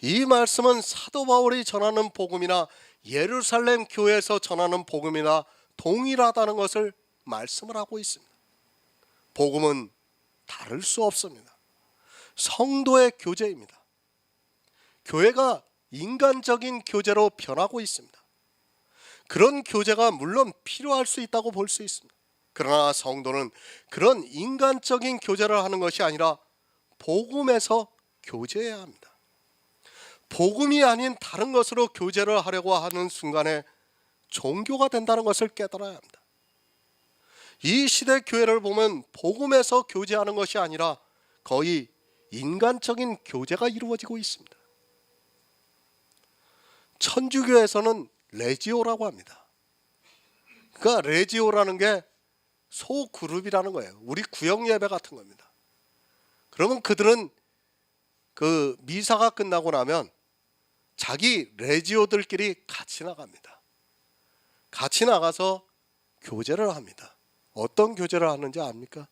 이 말씀은 사도 바울이 전하는 복음이나 예루살렘 교회에서 전하는 복음이나 동일하다는 것을 말씀을 하고 있습니다. 복음은 다를 수 없습니다. 성도의 교제입니다. 교회가 인간적인 교제로 변하고 있습니다. 그런 교제가 물론 필요할 수 있다고 볼 수 있습니다. 그러나 성도는 그런 인간적인 교제를 하는 것이 아니라 복음에서 교제해야 합니다. 복음이 아닌 다른 것으로 교제를 하려고 하는 순간에 종교가 된다는 것을 깨달아야 합니다. 이 시대 교회를 보면 복음에서 교제하는 것이 아니라 거의 인간적인 교제가 이루어지고 있습니다. 천주교에서는 레지오라고 합니다. 그러니까 레지오라는 게 소그룹이라는 거예요. 우리 구역 예배 같은 겁니다. 그러면 그들은 그 미사가 끝나고 나면 자기 레지오들끼리 같이 나갑니다. 같이 나가서 교제를 합니다. 어떤 교제를 하는지 압니까?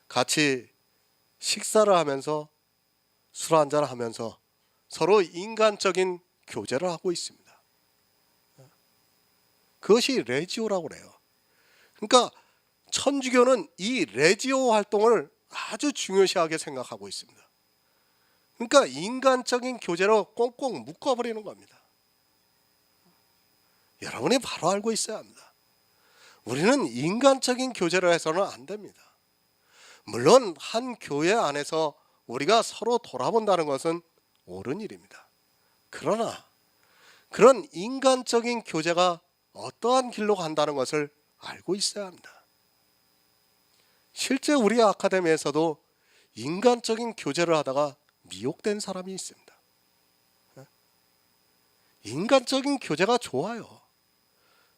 같이 식사를 하면서 술 한잔 하면서 서로 인간적인 교제를 하고 있습니다. 그것이 레지오라고 그래요. 그러니까 천주교는 이 레지오 활동을 아주 중요시하게 생각하고 있습니다. 그러니까 인간적인 교제로 꽁꽁 묶어버리는 겁니다. 여러분이 바로 알고 있어야 합니다. 우리는 인간적인 교제를 해서는 안 됩니다. 물론 한 교회 안에서 우리가 서로 돌아본다는 것은 옳은 일입니다. 그러나 그런 인간적인 교제가 어떠한 길로 간다는 것을 알고 있어야 합니다. 실제 우리 아카데미에서도 인간적인 교제를 하다가 미혹된 사람이 있습니다. 인간적인 교제가 좋아요.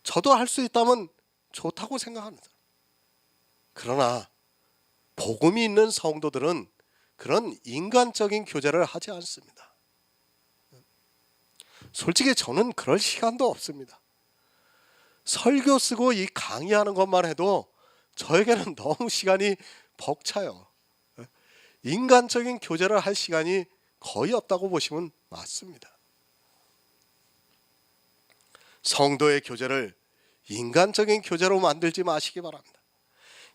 저도 할 수 있다면 좋다고 생각합니다. 그러나 복음이 있는 성도들은 그런 인간적인 교제를 하지 않습니다. 솔직히 저는 그럴 시간도 없습니다. 설교 쓰고 이 강의하는 것만 해도 저에게는 너무 시간이 벅차요. 인간적인 교제를 할 시간이 거의 없다고 보시면 맞습니다. 성도의 교제를 인간적인 교제로 만들지 마시기 바랍니다.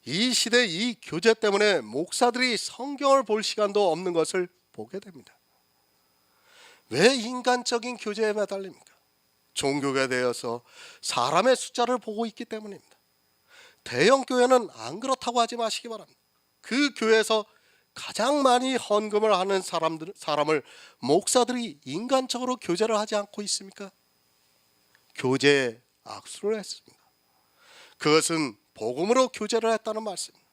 이 시대 이 교제 때문에 목사들이 성경을 볼 시간도 없는 것을 보게 됩니다. 왜 인간적인 교제에 매달립니까? 종교가 되어서 사람의 숫자를 보고 있기 때문입니다. 대형 교회는 안 그렇다고 하지 마시기 바랍니다. 그 교회에서 가장 많이 헌금을 하는 사람을 목사들이 인간적으로 교제를 하지 않고 있습니까? 교제에 악수를 했습니다. 그것은 복음으로 교제를 했다는 말씀입니다.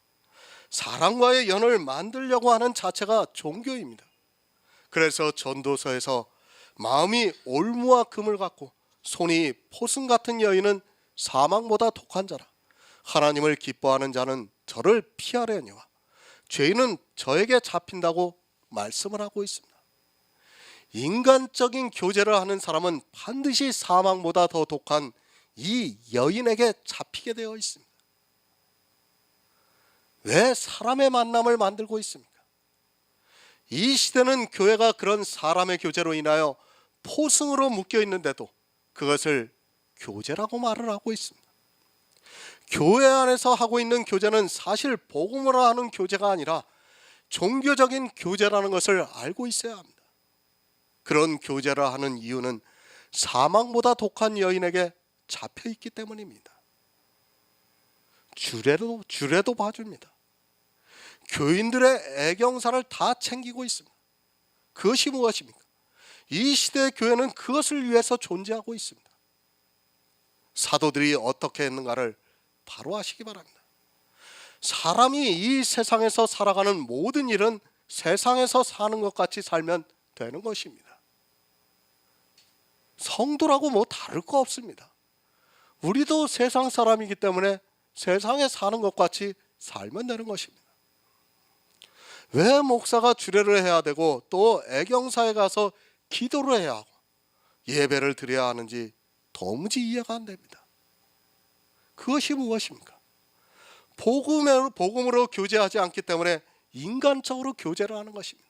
사람과의 연을 만들려고 하는 자체가 종교입니다. 그래서 전도서에서 마음이 올무와 금을 갖고 손이 포승 같은 여인은 사망보다 독한 자라. 하나님을 기뻐하는 자는 저를 피하려니와 죄인은 저에게 잡힌다고 말씀을 하고 있습니다. 인간적인 교제를 하는 사람은 반드시 사망보다 더 독한 이 여인에게 잡히게 되어 있습니다. 왜 사람의 만남을 만들고 있습니까? 이 시대는 교회가 그런 사람의 교제로 인하여 포승으로 묶여 있는데도 그것을 교제라고 말을 하고 있습니다. 교회 안에서 하고 있는 교제는 사실 복음으로 하는 교제가 아니라 종교적인 교제라는 것을 알고 있어야 합니다. 그런 교제를 하는 이유는 사망보다 독한 여인에게 잡혀 있기 때문입니다. 주례도 봐줍니다. 교인들의 애경사를 다 챙기고 있습니다. 그것이 무엇입니까? 이 시대의 교회는 그것을 위해서 존재하고 있습니다. 사도들이 어떻게 했는가를 바로 아시기 바랍니다. 사람이 이 세상에서 살아가는 모든 일은 세상에서 사는 것 같이 살면 되는 것입니다. 성도라고 뭐 다를 거 없습니다. 우리도 세상 사람이기 때문에 세상에 사는 것 같이 살면 되는 것입니다. 왜 목사가 주례를 해야 되고 또 애경사에 가서 기도를 해야 하고 예배를 드려야 하는지 도무지 이해가 안 됩니다. 그것이 무엇입니까? 복음으로 교제하지 않기 때문에 인간적으로 교제를 하는 것입니다.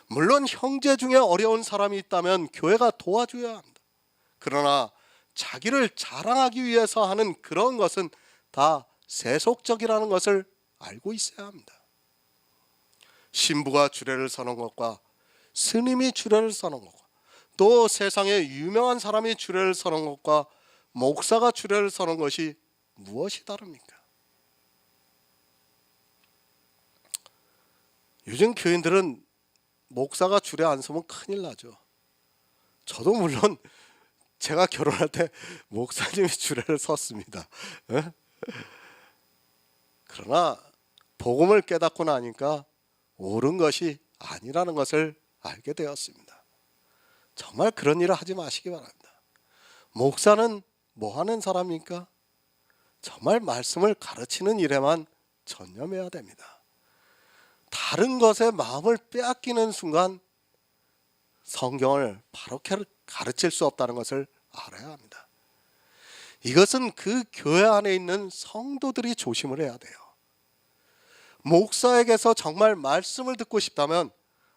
물론 형제 중에 어려운 사람이 있다면 교회가 도와줘야 합니다. 그러나 자기를 자랑하기 위해서 하는 그런 것은 다 세속적이라는 것을 알고 있어야 합니다. 신부가 주례를 서는 것과 스님이 주례를 서는 것과 또 세상에 유명한 사람이 주례를 서는 것과 목사가 주례를 서는 것이 무엇이 다릅니까? 요즘 교인들은 목사가 주례 안 서면 큰일 나죠. 저도 물론 제가 결혼할 때 목사님이 주례를 섰습니다. 그러나 복음을 깨닫고 나니까 옳은 것이 아니라는 것을 알게 되었습니다. 정말 그런 일을 하지 마시기 바랍니다. 목사는 뭐 하는 사람입니까? 정말 말씀을 가르치는 일에만 전념해야 됩니다. 다른 것에 마음을 빼앗기는 순간 성경을 바르게 가르칠 수 없다는 것을 알아야 합니다. 이것은 그 교회 안에 있는 성도들이 조심을 해야 돼요. 목사에게서 정말 말씀을 듣고 싶다면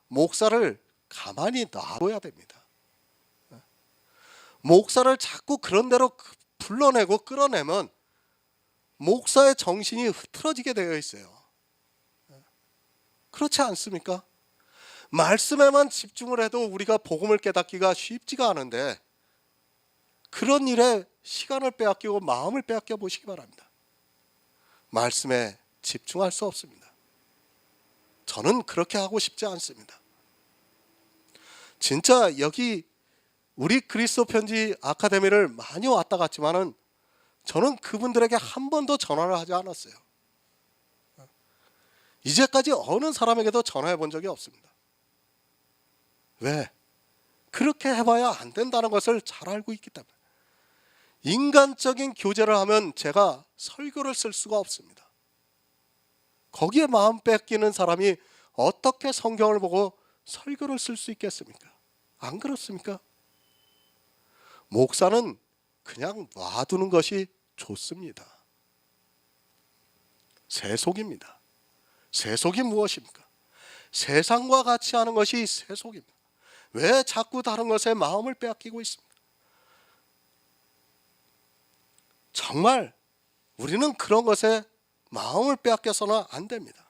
목사를 가만히 놔둬야 됩니다. 목사를 자꾸 그런 대로 불러내고 끌어내면 목사의 정신이 흐트러지게 되어 있어요. 그렇지 않습니까? 말씀에만 집중을 해도 우리가 복음을 깨닫기가 쉽지가 않은데 그런 일에 시간을 빼앗기고 마음을 빼앗겨 보시기 바랍니다. 말씀에 집중할 수 없습니다. 저는 그렇게 하고 싶지 않습니다. 진짜 여기 우리 그리스도 편지 아카데미를 많이 왔다 갔지만은 저는 그분들에게 한 번도 전화를 하지 않았어요. 이제까지 어느 사람에게도 전화해 본 적이 없습니다. 왜? 그렇게 해봐야 안 된다는 것을 잘 알고 있기 때문에. 인간적인 교제를 하면 제가 설교를 쓸 수가 없습니다. 거기에 마음 뺏기는 사람이 어떻게 성경을 보고 설교를 쓸 수 있겠습니까? 안 그렇습니까? 목사는 그냥 놔두는 것이 좋습니다. 세속입니다. 세속이 무엇입니까? 세상과 같이 하는 것이 세속입니다. 왜 자꾸 다른 것에 마음을 빼앗기고 있습니까? 정말 우리는 그런 것에 마음을 빼앗겨서는 안 됩니다.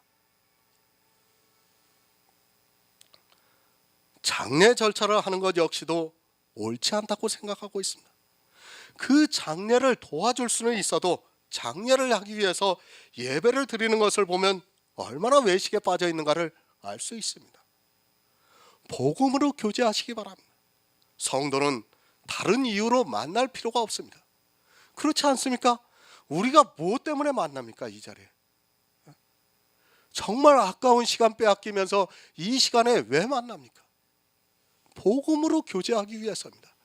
장례 절차를 하는 것 역시도 옳지 않다고 생각하고 있습니다. 그 장례를 도와줄 수는 있어도 장례를 하기 위해서 예배를 드리는 것을 보면 얼마나 외식에 빠져 있는가를 알 수 있습니다. 복음으로 교제하시기 바랍니다. 성도는 다른 이유로 만날 필요가 없습니다. 그렇지 않습니까? 우리가 무엇 때문에 만납니까? 이 자리에 정말 아까운 시간 빼앗기면서 이 시간에 왜 만납니까? 복음으로 교제하기 위해서입니다.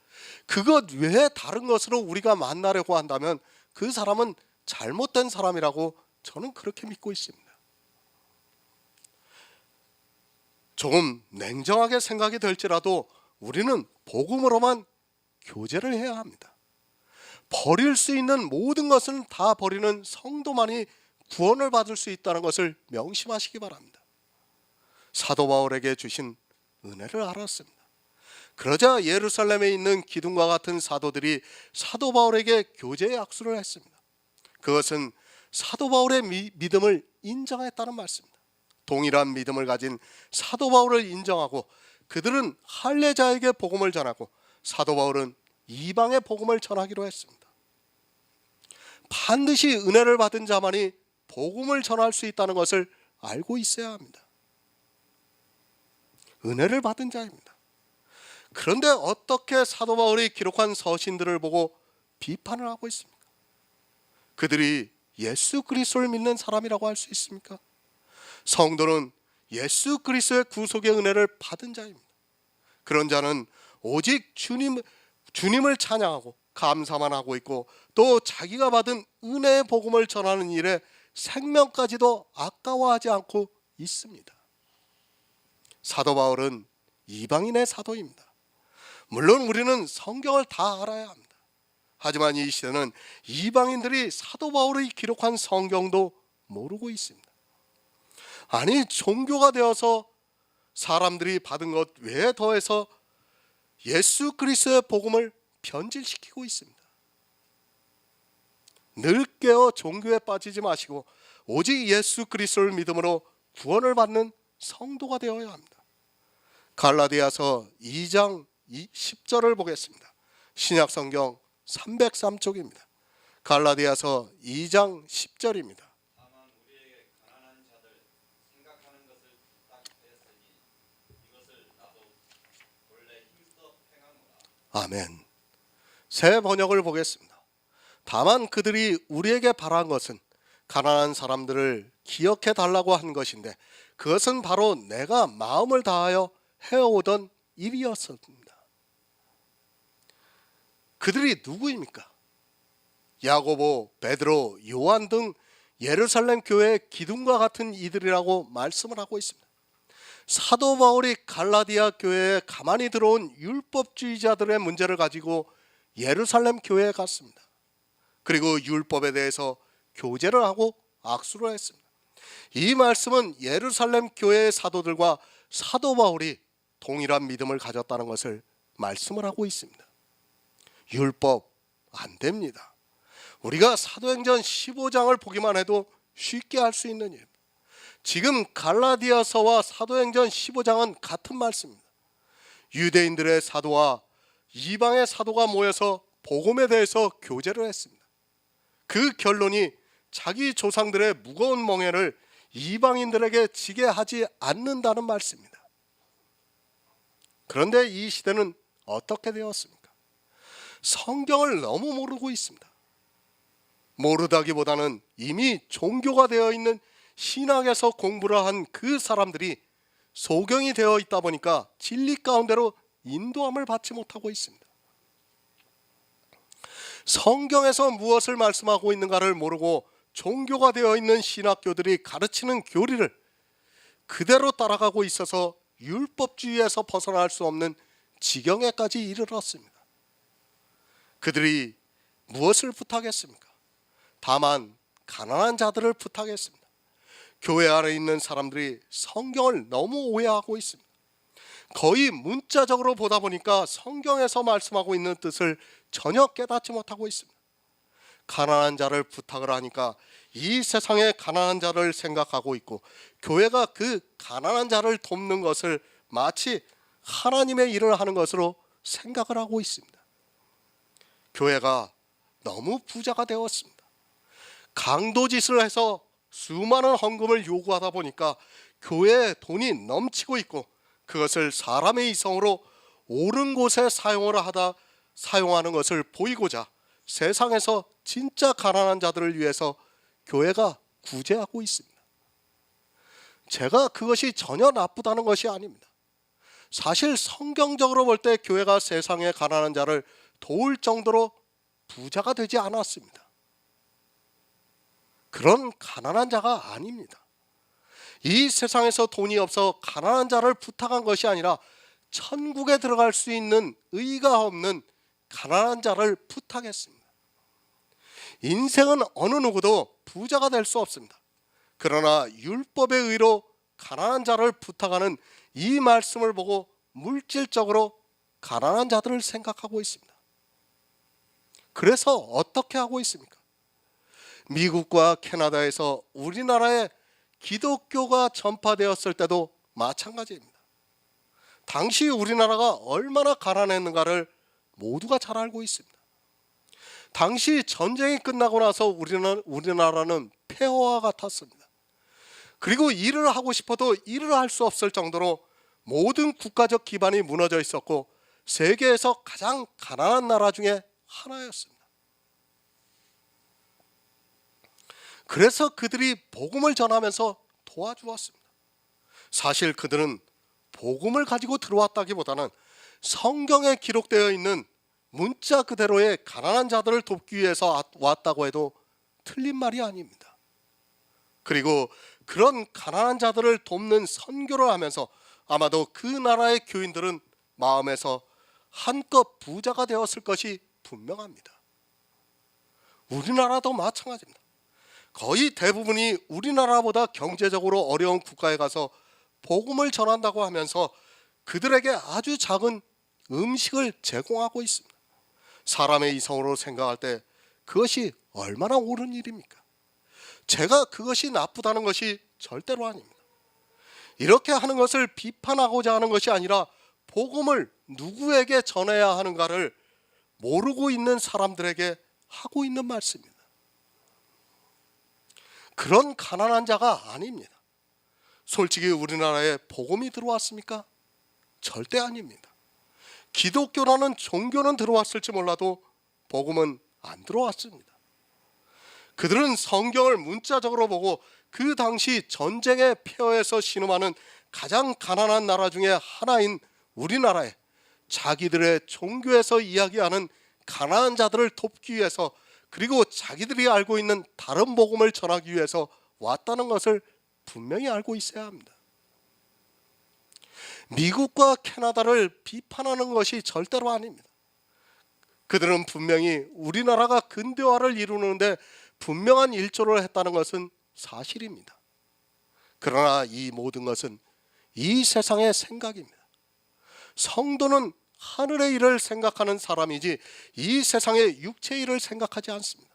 그것 외에 다른 것으로 우리가 만나려고 한다면 그 사람은 잘못된 사람이라고 저는 그렇게 믿고 있습니다. 조금 냉정하게 생각이 될지라도 우리는 복음으로만 교제를 해야 합니다. 버릴 수 있는 모든 것은 다 버리는 성도만이 구원을 받을 수 있다는 것을 명심하시기 바랍니다. 사도 바울에게 주신 은혜를 알았습니다. 그러자 예루살렘에 있는 기둥과 같은 사도들이 사도 바울에게 교제의 약수를 했습니다. 그것은 사도 바울의 믿음을 인정했다는 말씀입니다. 동일한 믿음을 가진 사도 바울을 인정하고 그들은 할례자에게 복음을 전하고 사도 바울은 이방의 복음을 전하기로 했습니다. 반드시 은혜를 받은 자만이 복음을 전할 수 있다는 것을 알고 있어야 합니다. 은혜를 받은 자입니다. 그런데 어떻게 사도 바울이 기록한 서신들을 보고 비판을 하고 있습니까? 그들이 예수 그리스도를 믿는 사람이라고 할 수 있습니까? 성도는 예수 그리스도의 구속의 은혜를 받은 자입니다. 그런 자는 오직 주님을 찬양하고 감사만 하고 있고 또 자기가 받은 은혜의 복음을 전하는 일에 생명까지도 아까워하지 않고 있습니다. 사도 바울은 이방인의 사도입니다. 물론 우리는 성경을 다 알아야 합니다. 하지만 이 시대는 이방인들이 사도 바울이 기록한 성경도 모르고 있습니다. 아니, 종교가 되어서 사람들이 받은 것 외에 더해서 예수 그리스도의 복음을 변질시키고 있습니다. 늘 깨어 종교에 빠지지 마시고 오직 예수 그리스도를 믿음으로 구원을 받는 성도가 되어야 합니다. 갈라디아서 2장 10절을 보겠습니다. 신약성경 303쪽입니다. 갈라디아서 2장 10절입니다. 다만 우리에게 가난한 자들 생각하는 것을 부탁하였으니 이것을 나도 원래 힘써 행하노라. 아멘. 새 번역을 보겠습니다. 다만 그들이 우리에게 바란 것은 가난한 사람들을 기억해 달라고 한 것인데 그것은 바로 내가 마음을 다하여 해오던 일이었습니다. 그들이 누구입니까? 야고보, 베드로, 요한 등 예루살렘 교회의 기둥과 같은 이들이라고 말씀을 하고 있습니다. 사도 바울이 갈라디아 교회에 가만히 들어온 율법주의자들의 문제를 가지고 예루살렘 교회에 갔습니다. 그리고 율법에 대해서 교제를 하고 악수를 했습니다. 이 말씀은 예루살렘 교회의 사도들과 사도 바울이 동일한 믿음을 가졌다는 것을 말씀을 하고 있습니다. 율법 안 됩니다. 우리가 사도행전 15장을 보기만 해도 쉽게 알 수 있는 일. 지금 갈라디아서와 사도행전 15장은 같은 말씀입니다. 유대인들의 사도와 이방의 사도가 모여서 복음에 대해서 교제를 했습니다. 그 결론이 자기 조상들의 무거운 멍에를 이방인들에게 지게 하지 않는다는 말씀입니다. 그런데 이 시대는 어떻게 되었습니까? 성경을 너무 모르고 있습니다. 모르다기보다는 이미 종교가 되어 있는 신학에서 공부를 한 그 사람들이 소경이 되어 있다 보니까 진리 가운데로 인도함을 받지 못하고 있습니다. 성경에서 무엇을 말씀하고 있는가를 모르고 종교가 되어 있는 신학교들이 가르치는 교리를 그대로 따라가고 있어서 율법주의에서 벗어날 수 없는 지경에까지 이르렀습니다. 그들이 무엇을 부탁했습니까? 다만 가난한 자들을 부탁했습니다. 교회 안에 있는 사람들이 성경을 너무 오해하고 있습니다. 거의 문자적으로 보다 보니까 성경에서 말씀하고 있는 뜻을 전혀 깨닫지 못하고 있습니다. 가난한 자를 부탁을 하니까 이 세상에 가난한 자를 생각하고 있고 교회가 그 가난한 자를 돕는 것을 마치 하나님의 일을 하는 것으로 생각을 하고 있습니다. 교회가 너무 부자가 되었습니다. 강도짓을 해서 수많은 헌금을 요구하다 보니까 교회에 돈이 넘치고 있고 그것을 사람의 이성으로 옳은 곳에 사용하는 것을 보이고자 세상에서 진짜 가난한 자들을 위해서 교회가 구제하고 있습니다. 제가 그것이 전혀 나쁘다는 것이 아닙니다. 사실 성경적으로 볼 때 교회가 세상의 가난한 자를 도울 정도로 부자가 되지 않았습니다. 그런 가난한 자가 아닙니다. 이 세상에서 돈이 없어 가난한 자를 부탁한 것이 아니라 천국에 들어갈 수 있는 의가 없는 가난한 자를 부탁했습니다. 인생은 어느 누구도 부자가 될 수 없습니다. 그러나 율법의 의로 가난한 자를 부탁하는 이 말씀을 보고 물질적으로 가난한 자들을 생각하고 있습니다. 그래서 어떻게 하고 있습니까? 미국과 캐나다에서 우리나라에 기독교가 전파되었을 때도 마찬가지입니다. 당시 우리나라가 얼마나 가난했는가를 모두가 잘 알고 있습니다. 당시 전쟁이 끝나고 나서 우리나라는 폐허와 같았습니다. 그리고 일을 하고 싶어도 일을 할 수 없을 정도로 모든 국가적 기반이 무너져 있었고 세계에서 가장 가난한 나라 중에 하나였습니다. 그래서 그들이 복음을 전하면서 도와주었습니다. 사실 그들은 복음을 가지고 들어왔다기보다는 성경에 기록되어 있는 문자 그대로의 가난한 자들을 돕기 위해서 왔다고 해도 틀린 말이 아닙니다. 그리고 그런 가난한 자들을 돕는 선교를 하면서 아마도 그 나라의 교인들은 마음에서 한껏 부자가 되었을 것이 분명합니다. 우리나라도 마찬가지입니다. 거의 대부분이 우리나라보다 경제적으로 어려운 국가에 가서 복음을 전한다고 하면서 그들에게 아주 작은 음식을 제공하고 있습니다. 사람의 이성으로 생각할 때 그것이 얼마나 옳은 일입니까? 제가 그것이 나쁘다는 것이 절대로 아닙니다. 이렇게 하는 것을 비판하고자 하는 것이 아니라 복음을 누구에게 전해야 하는가를 모르고 있는 사람들에게 하고 있는 말씀입니다. 그런 가난한 자가 아닙니다. 솔직히 우리나라에 복음이 들어왔습니까? 절대 아닙니다. 기독교라는 종교는 들어왔을지 몰라도 복음은 안 들어왔습니다. 그들은 성경을 문자적으로 보고 그 당시 전쟁의 폐허에서 신음하는 가장 가난한 나라 중에 하나인 우리나라에 자기들의 종교에서 이야기하는 가난한 자들을 돕기 위해서 그리고 자기들이 알고 있는 다른 복음을 전하기 위해서 왔다는 것을 분명히 알고 있어야 합니다. 미국과 캐나다를 비판하는 것이 절대로 아닙니다. 그들은 분명히 우리나라가 근대화를 이루는데 분명한 일조를 했다는 것은 사실입니다. 그러나 이 모든 것은 이 세상의 생각입니다. 성도는 하늘의 일을 생각하는 사람이지 이 세상의 육체의 일을 생각하지 않습니다.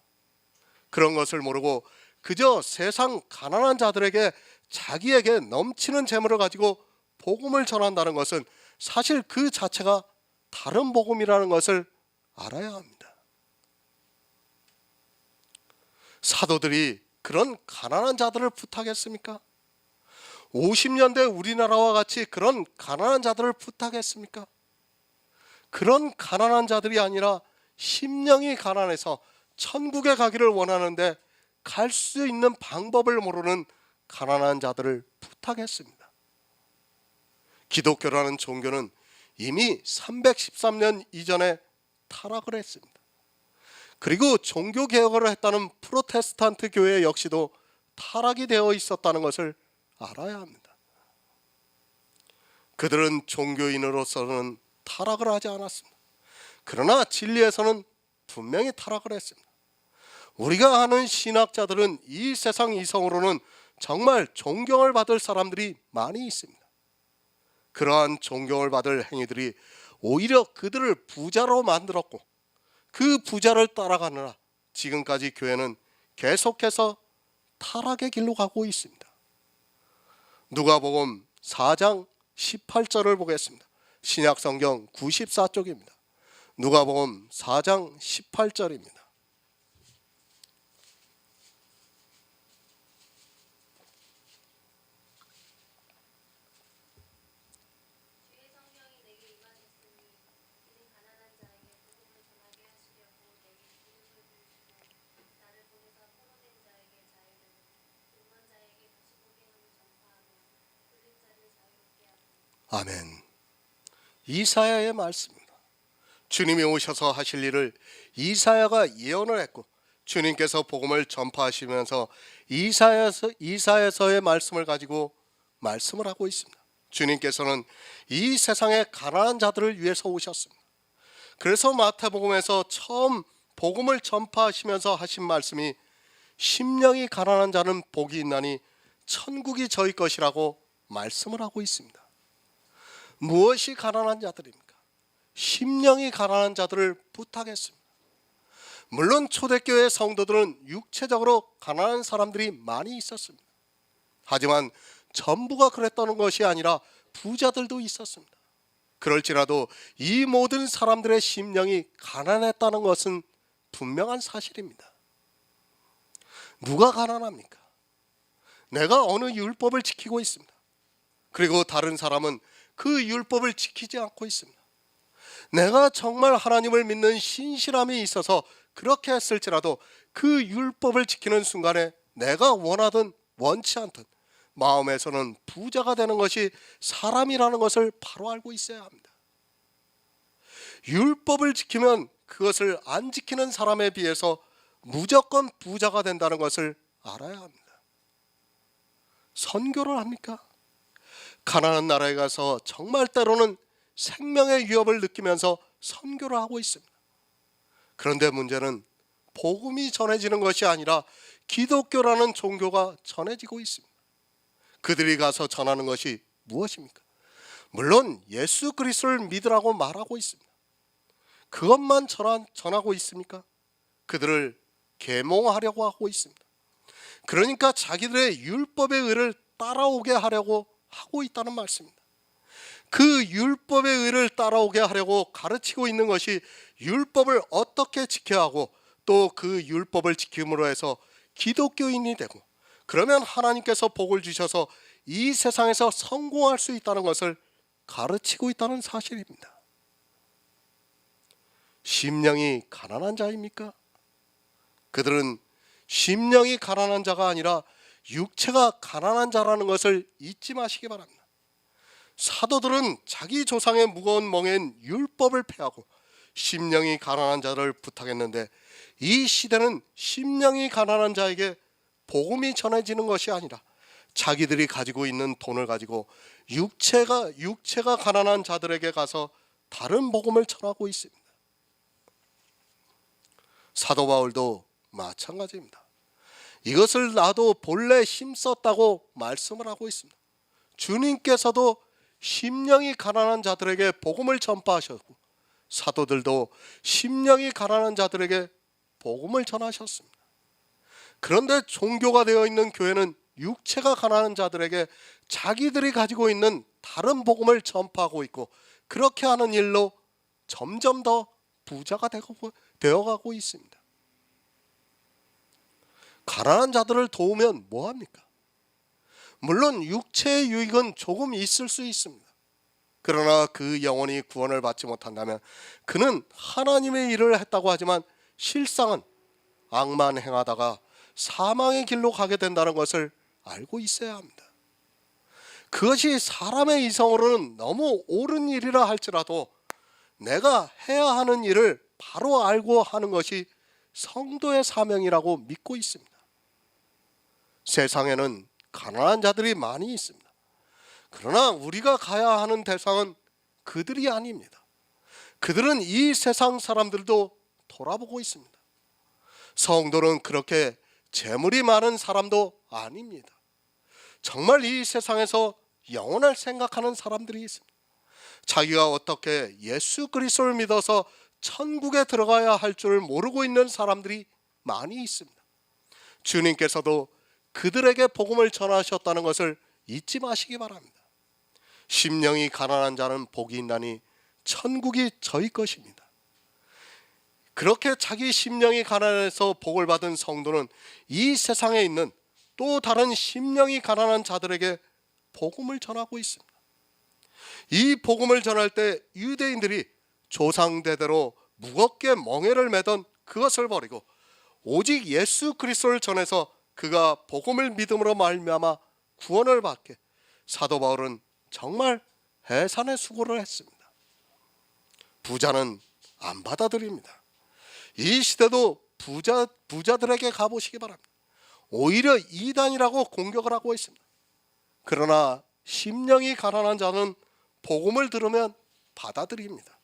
그런 것을 모르고 그저 세상 가난한 자들에게 자기에게 넘치는 재물을 가지고 복음을 전한다는 것은 사실 그 자체가 다른 복음이라는 것을 알아야 합니다. 사도들이 그런 가난한 자들을 부탁했습니까? 50년대 우리나라와 같이 그런 가난한 자들을 부탁했습니까? 그런 가난한 자들이 아니라 심령이 가난해서 천국에 가기를 원하는데 갈 수 있는 방법을 모르는 가난한 자들을 부탁했습니다. 기독교라는 종교는 이미 313년 이전에 타락을 했습니다. 그리고 종교개혁을 했다는 프로테스탄트 교회 역시도 타락이 되어 있었다는 것을 알아야 합니다. 그들은 종교인으로서는 타락을 하지 않았습니다. 그러나 진리에서는 분명히 타락을 했습니다. 우리가 아는 신학자들은 이 세상 이성으로는 정말 존경을 받을 사람들이 많이 있습니다. 그러한 존경을 받을 행위들이 오히려 그들을 부자로 만들었고 그 부자를 따라가느라 지금까지 교회는 계속해서 타락의 길로 가고 있습니다. 누가복음 4장 18절을 보겠습니다. 신약성경 94쪽입니다. 누가복음 4장 18절입니다. 아멘. 이사야의 말씀입니다. 주님이 오셔서 하실 일을 이사야가 예언을 했고 주님께서 복음을 전파하시면서 이사야서의 말씀을 가지고 말씀을 하고 있습니다. 주님께서는 이 세상의 가난한 자들을 위해서 오셨습니다. 그래서 마태복음에서 처음 복음을 전파하시면서 하신 말씀이 심령이 가난한 자는 복이 있나니 천국이 저희 것이라고 말씀을 하고 있습니다. 무엇이 가난한 자들입니까? 심령이 가난한 자들을 부탁했습니다. 물론 초대교회 성도들은 육체적으로 가난한 사람들이 많이 있었습니다. 하지만 전부가 그랬다는 것이 아니라 부자들도 있었습니다. 그럴지라도 이 모든 사람들의 심령이 가난했다는 것은 분명한 사실입니다. 누가 가난합니까? 내가 어느 율법을 지키고 있습니다. 그리고 다른 사람은 그 율법을 지키지 않고 있습니다. 내가 정말 하나님을 믿는 신실함이 있어서 그렇게 했을지라도 그 율법을 지키는 순간에 내가 원하든 원치 않든 마음에서는 부자가 되는 것이 사람이라는 것을 바로 알고 있어야 합니다. 율법을 지키면 그것을 안 지키는 사람에 비해서 무조건 부자가 된다는 것을 알아야 합니다. 선교를 합니까? 가난한 나라에 가서 정말 때로는 생명의 위협을 느끼면서 선교를 하고 있습니다. 그런데 문제는 복음이 전해지는 것이 아니라 기독교라는 종교가 전해지고 있습니다. 그들이 가서 전하는 것이 무엇입니까? 물론 예수 그리스도를 믿으라고 말하고 있습니다. 그것만 전하고 있습니까? 그들을 계몽하려고 하고 있습니다. 그러니까 자기들의 율법의 의를 따라오게 하려고 하고 있다는 말씀입니다. 그 율법의 의를 따라오게 하려고 가르치고 있는 것이 율법을 어떻게 지켜야 하고 또 그 율법을 지킴으로 해서 기독교인이 되고 그러면 하나님께서 복을 주셔서 이 세상에서 성공할 수 있다는 것을 가르치고 있다는 사실입니다. 심령이 가난한 자입니까? 그들은 심령이 가난한 자가 아니라 육체가 가난한 자라는 것을 잊지 마시기 바랍니다. 사도들은 자기 조상의 무거운 멍엔 율법을 폐하고 심령이 가난한 자를 부탁했는데 이 시대는 심령이 가난한 자에게 복음이 전해지는 것이 아니라 자기들이 가지고 있는 돈을 가지고 육체가 가난한 자들에게 가서 다른 복음을 전하고 있습니다. 사도 바울도 마찬가지입니다. 이것을 나도 본래 힘썼다고 말씀을 하고 있습니다. 주님께서도 심령이 가난한 자들에게 복음을 전파하셨고 사도들도 심령이 가난한 자들에게 복음을 전하셨습니다. 그런데 종교가 되어 있는 교회는 육체가 가난한 자들에게 자기들이 가지고 있는 다른 복음을 전파하고 있고 그렇게 하는 일로 점점 더 부자가 되어가고 있습니다. 가난한 자들을 도우면 뭐합니까? 물론 육체의 유익은 조금 있을 수 있습니다. 그러나 그 영혼이 구원을 받지 못한다면 그는 하나님의 일을 했다고 하지만 실상은 악만 행하다가 사망의 길로 가게 된다는 것을 알고 있어야 합니다. 그것이 사람의 이성으로는 너무 옳은 일이라 할지라도 내가 해야 하는 일을 바로 알고 하는 것이 성도의 사명이라고 믿고 있습니다. 세상에는 가난한 자들이 많이 있습니다. 그러나 우리가 가야 하는 대상은 그들이 아닙니다. 그들은 이 세상 사람들도 돌아보고 있습니다. 성도는 그렇게 재물이 많은 사람도 아닙니다. 정말 이 세상에서 영원할 생각하는 사람들이 있습니다. 자기가 어떻게 예수 그리스도를 믿어서 천국에 들어가야 할 줄 모르고 있는 사람들이 많이 있습니다. 주님께서도 그들에게 복음을 전하셨다는 것을 잊지 마시기 바랍니다. 심령이 가난한 자는 복이 있나니 천국이 저희 것입니다. 그렇게 자기 심령이 가난해서 복을 받은 성도는 이 세상에 있는 또 다른 심령이 가난한 자들에게 복음을 전하고 있습니다. 이 복음을 전할 때 유대인들이 조상대대로 무겁게 멍에를 매던 그것을 버리고 오직 예수 그리스도를 전해서 그가 복음을 믿음으로 말미암아 구원을 받게 사도 바울은 정말 해산의 수고를 했습니다. 부자는 안 받아들입니다. 이 시대도 부자들에게 가보시기 바랍니다. 오히려 이단이라고 공격을 하고 있습니다. 그러나 심령이 가난한 자는 복음을 들으면 받아들입니다.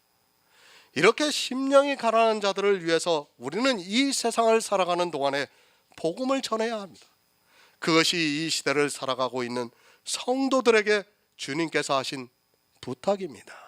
이렇게 심령이 가난한 자들을 위해서 우리는 이 세상을 살아가는 동안에 복음을 전해야 합니다. 그것이 이 시대를 살아가고 있는 성도들에게 주님께서 하신 부탁입니다.